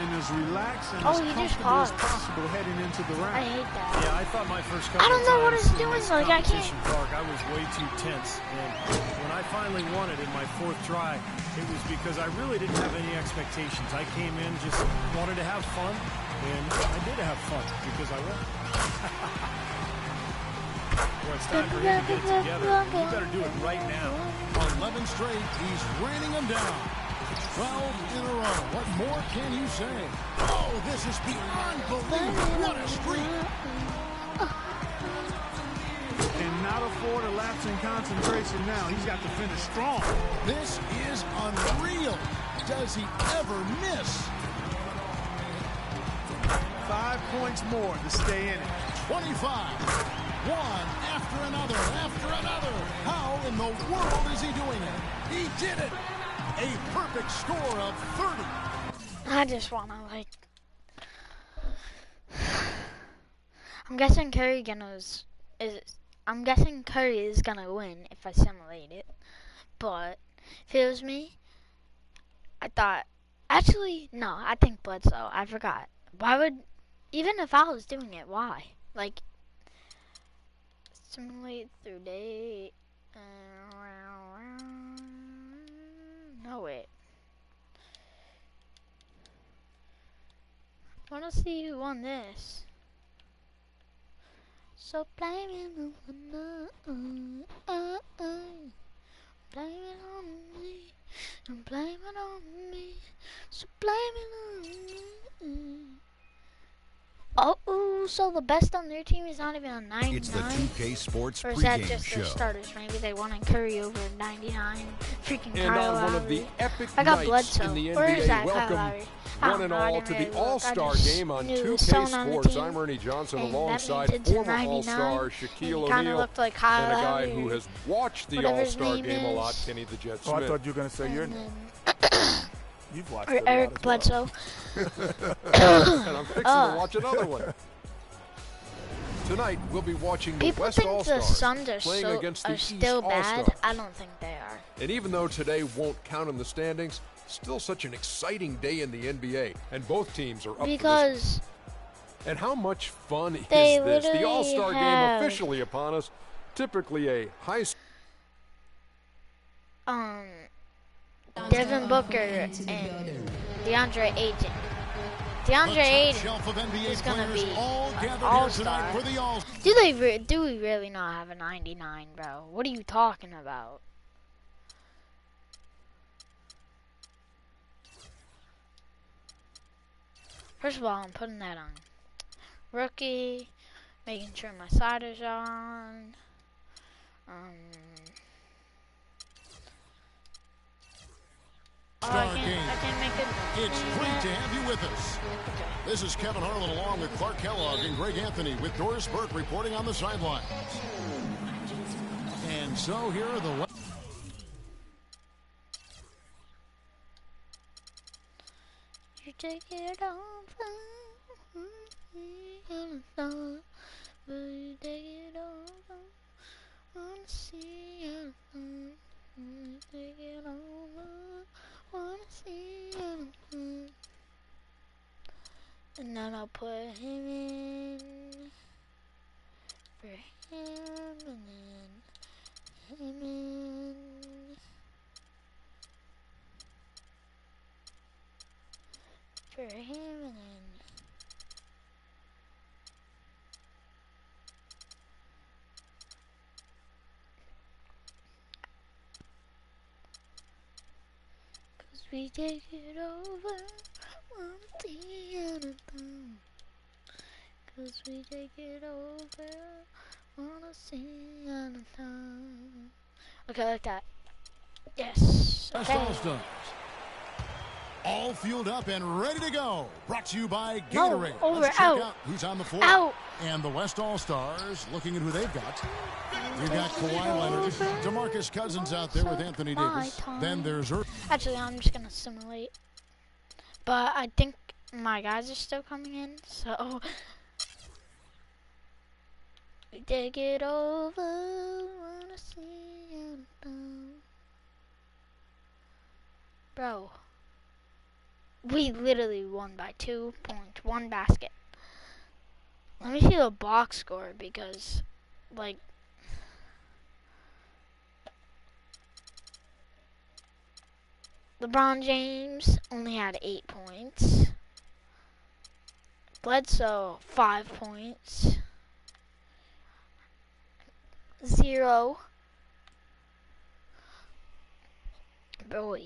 and as relaxed and Oh, as he just comfortable as paused. possible heading into the I round. hate that. Yeah, I thought my first couple I don't know what times it's in doing, this like, I can't- competition, Clark, I was way too tense. And when I finally won it in my 4th try, it was because I really didn't have any expectations. I came in, just wanted to have fun, and I did have fun because I won. Boy, it's time for him to get it together. He better do it right now. 11 straight. He's raining them down. 12 in a row. What more can you say? Oh, this is beyond belief. What a streak. And not afford a lapse in concentration now. He's got to finish strong. This is unreal. Does he ever miss? 5 points more to stay in it. 25. One after another, after another. How in the world is he doing it? He did it. A perfect score of 30. I just wanna like. I'm guessing Curry I'm guessing Curry is gonna win if I simulate it. But if it was me, I thought. Actually, no. I think Bledsoe. I forgot. Why would? Even if I was doing it, why? Like. Simulate through day. No, wait. I want to see who won this. So blame it on blame it on me, and blame it on me. So blame it on me. Oh, so the best on their team is not even a 99? It's the 2K Sports Or is that pregame just show. their starters? Maybe they wanted Curry over 99. Freaking And Kyle on one of Lowry. the epic I got nights Bledsoe. in the Where is NBA, that Kyle welcome Lowry? one and I all didn't to really the look. I All-Star just game on knew it 2K was someone on the Sports. team, I'm Ernie Johnson and that alongside means it's a former 99, All-Star and Shaquille he kinda O'Neal looked like Kyle and a guy Lowry, who has watched the whatever his All-Star name game a lot, is. Kenny the Jet Oh, I Smith. thought you were going to say your And name. then You've watched or it a lot Eric as well. Bledsoe. And I'm fixing to watch another one. Tonight, we'll be watching the People West think the All-Stars Suns are, playing against the are East still bad. All-Stars. I don't think they are. And even though today won't count in the standings, Still such an exciting day in the NBA, and both teams are up because for this. And how much fun is they this? The literally All-Star game have, officially upon us. Typically a high school. Devin Booker and DeAndre Ayton. DeAndre Ayton is gonna be an all-star. Do we really not have a 99, bro? What are you talking about? First of all, I'm putting that on rookie, making sure my sliders are on. Star game. It's great to have you with us. This is Kevin Harlan along with Clark Kellogg and Greg Anthony with Doris Burke reporting on the sidelines. And so here are the... You take it over, but you take it over, wanna see you, take it over, wanna see you, and then I'll put him in, for him, and then him in. For him and then cause we take it over one thing at a time. Cause we take it over wanna sing at a time. Okay, like that. Yes. Okay. All fueled up and ready to go. Brought to you by Gatorade. Let's check out who's on the floor. Out. And the West All-Stars, looking at who they've got. We've got Kawhi Leonard, DeMarcus Cousins out there with Anthony Davis. Then there's... Actually, I'm just going to simulate. But I think my guys are still coming in, so... We take it over, wanna see you down. Bro. We literally won by 2 points, 1 basket. Let me see the box score because, like, LeBron James only had 8 points. Bledsoe, 5 points. 0. Boy.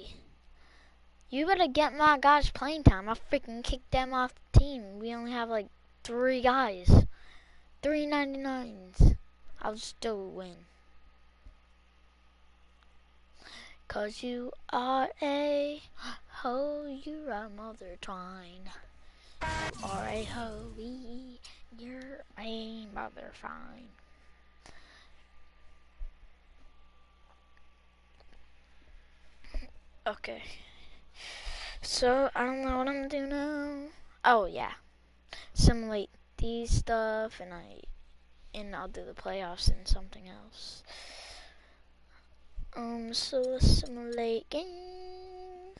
You better get my guys playing time. I'll freaking kick them off the team. We only have like 3 guys. 3 99s. I'll still win. Cause you are a hoe, you're a mother twine. You are a hoe, you're a mother fine. Okay. So, I don't know what I'm gonna do now. Oh, yeah. Simulate these stuff, and I'll do the playoffs and something else. So let's simulate game.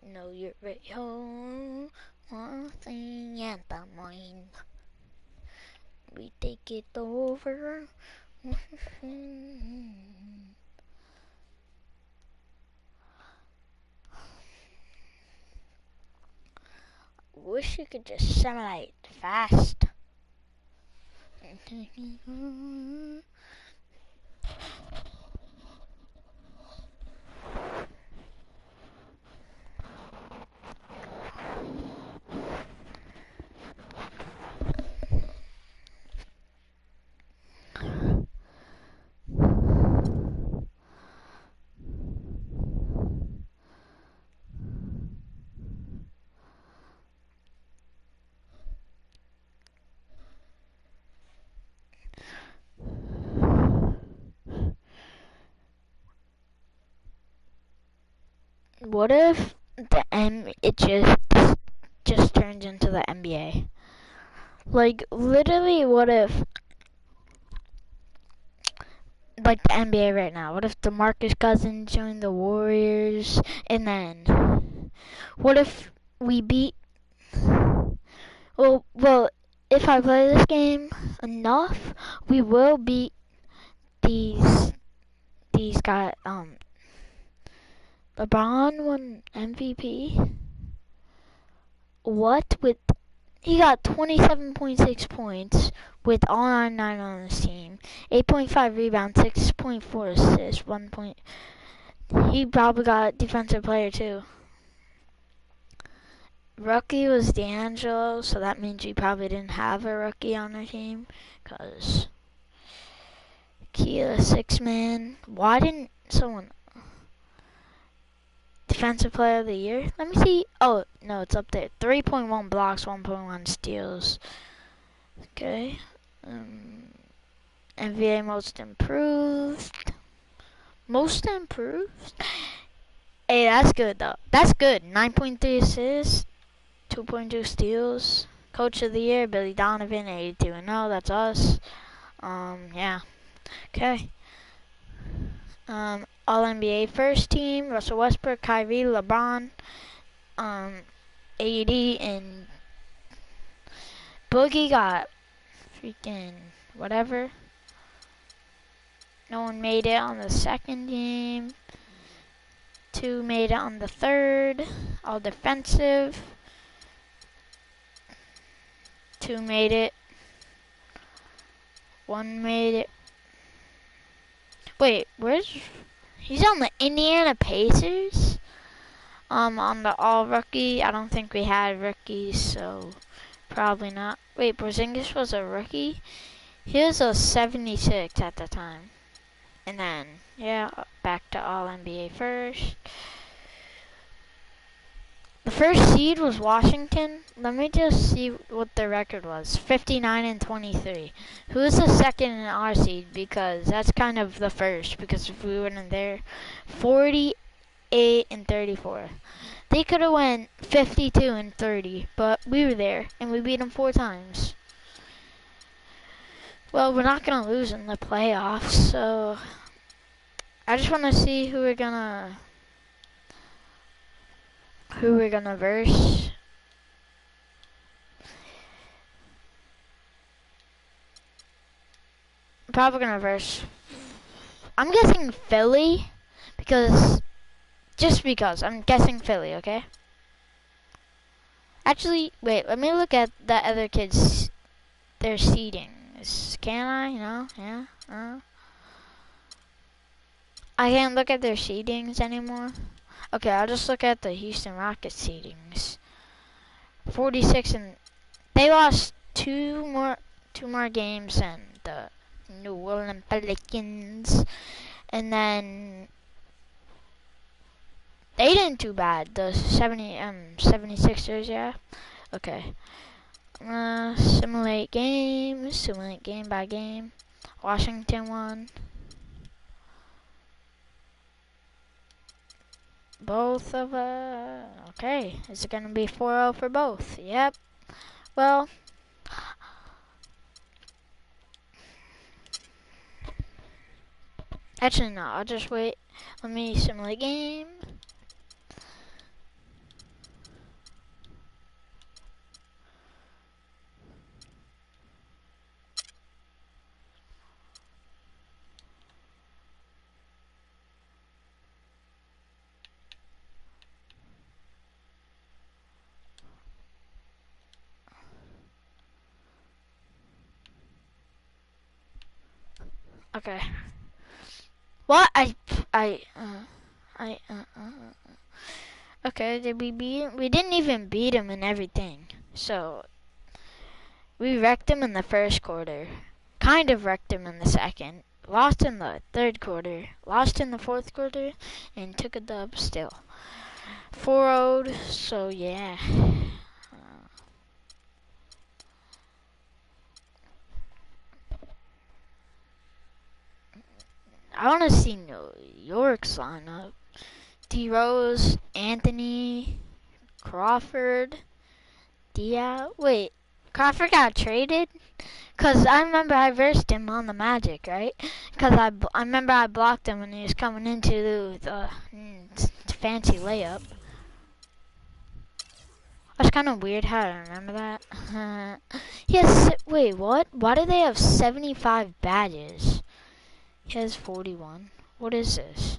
Know you're right home. One thing at the mind. We take it over. Wish you could just simulate fast. What if it just turns into the NBA? Like, literally, what if like the NBA right now. What if DeMarcus Cousins joined the Warriors, and then what if we beat? Well, if I play this game enough, we will beat these guys. LeBron won MVP. What with he got 27.6 points with all 99 on his team, 8.5 rebounds, 6.4 assists, 1 point. He probably got defensive player too. Rookie was D'Angelo, so that means we probably didn't have a rookie on our team, cause Kia 6-man. Why didn't someone defensive player of the year? Let me see. Oh no, it's up there. 3.1 blocks, 1.1 steals. Okay. NBA most improved. Most improved? Hey, that's good though. That's good. 9.3 assists, 2.2 steals. Coach of the year, Billy Donovan, 82-0. That's us. Yeah. Okay. All NBA first team, Russell Westbrook, Kyrie, LeBron, AD, and Boogie got freaking whatever. No one made it on the second team. 2 made it on the third. All defensive. 2 made it. 1 made it. Wait, he's on the Indiana Pacers? On the all rookie. I don't think we had rookies, so probably not. Wait, Porzingis was a rookie? He was a 76 at the time. And then, yeah, back to all NBA first. The first seed was Washington. Let me just see what the record was. 59-23. Who was the second in our seed? Because that's kind of the first. Because if we weren't there, 48-34. They could have went 52-30, but we were there and we beat them 4 times. Well, we're not gonna lose in the playoffs, so I just want to see who we're gonna verse. Probably gonna verse. I'm guessing Philly just because I'm guessing Philly. Okay. Actually, wait. Let me look at the other kids. Their seedings. Can I? No. Yeah. I can't look at their seedings anymore. Okay, I'll just look at the Houston Rockets seedings. 46 and they lost two more games than the New Orleans Pelicans, and then they didn't do bad. The 76ers, yeah. Okay. Simulate game by game. Washington won. Both of okay. Is it gonna be 4-0 for both? Yep. Well, actually no. I'll just wait. Let me simulate game. Okay. What? Okay, did we beat? We didn't even beat him and everything. So we wrecked him in the first quarter. Kind of wrecked him in the second. Lost in the third quarter. Lost in the fourth quarter, and took a dub still. 4-0. So yeah. I want to see New York's lineup. D Rose, Anthony, Crawford, Diaz. Wait, Crawford got traded? Cause I remember I versed him on the Magic, right? Because I remember I blocked him when he was coming into the fancy layup. That's kind of weird how I remember that. Yes, wait, what? Why do they have 75 badges? He has 41. What is this?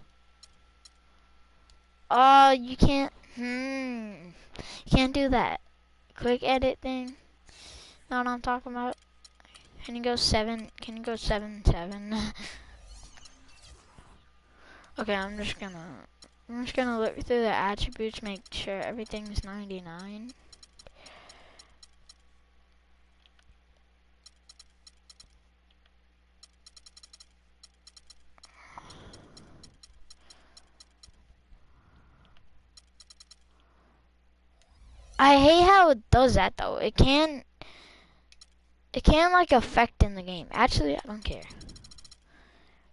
Oh, you can't, you can't do that. Quick edit thing. Know what I'm talking about? Can you go 7? Can you go 7-7? Okay, I'm just gonna look through the attributes, make sure everything's 99. I hate how it does that though. It can like affect in the game. Actually, I don't care.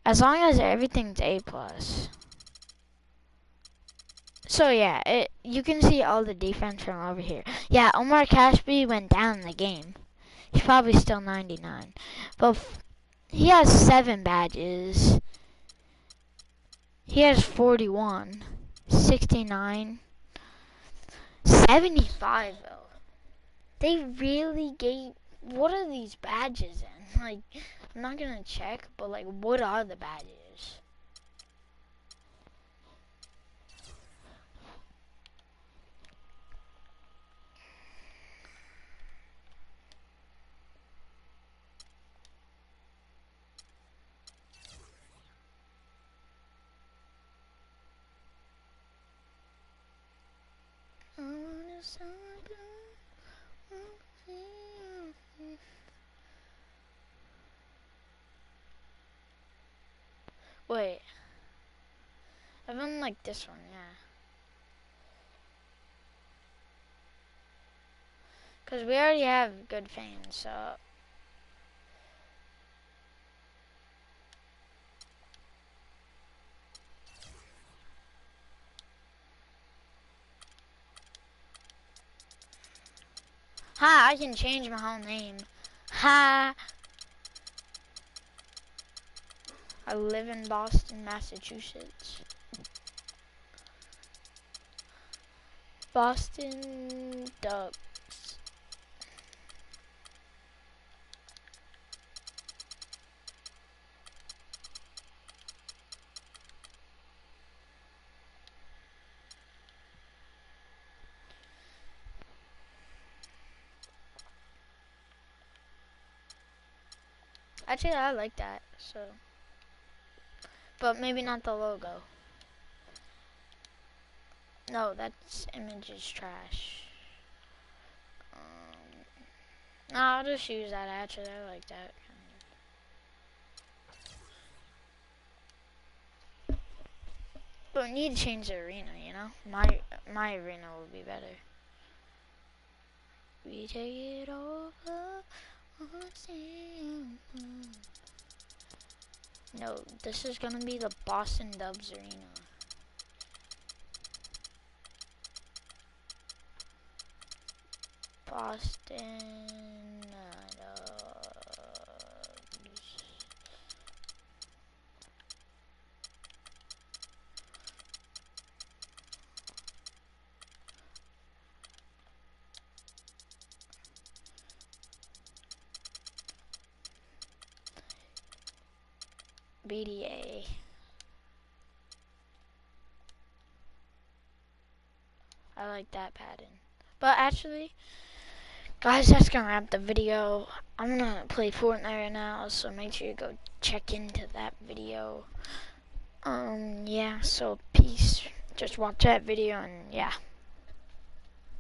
As long as everything's A+. So yeah, you can see all the defense from over here. Yeah, Omar Cashby went down in the game. He's probably still 99. But he has 7 badges. He has 41, 69, 75 though. They really gave, what are these badges in? Like, I'm not gonna check, but like, what are the badges? Wait. I've been like this one, yeah. Because we already have good fans, so. Ha, I can change my whole name. Ha. I live in Boston, Massachusetts. Boston Dubs. Actually, I like that, so. But maybe not the logo. No, that's image is trash. No, I'll just use that actually. I like that. But we need to change the arena, you know? My arena will be better. We take it over. No, this is gonna be the Boston Dubs arena. Boston Dubs. BDA. I like that pattern. But actually, guys, that's gonna wrap the video. I'm gonna play Fortnite right now, so make sure you go check into that video. Yeah, so peace. Just watch that video and yeah.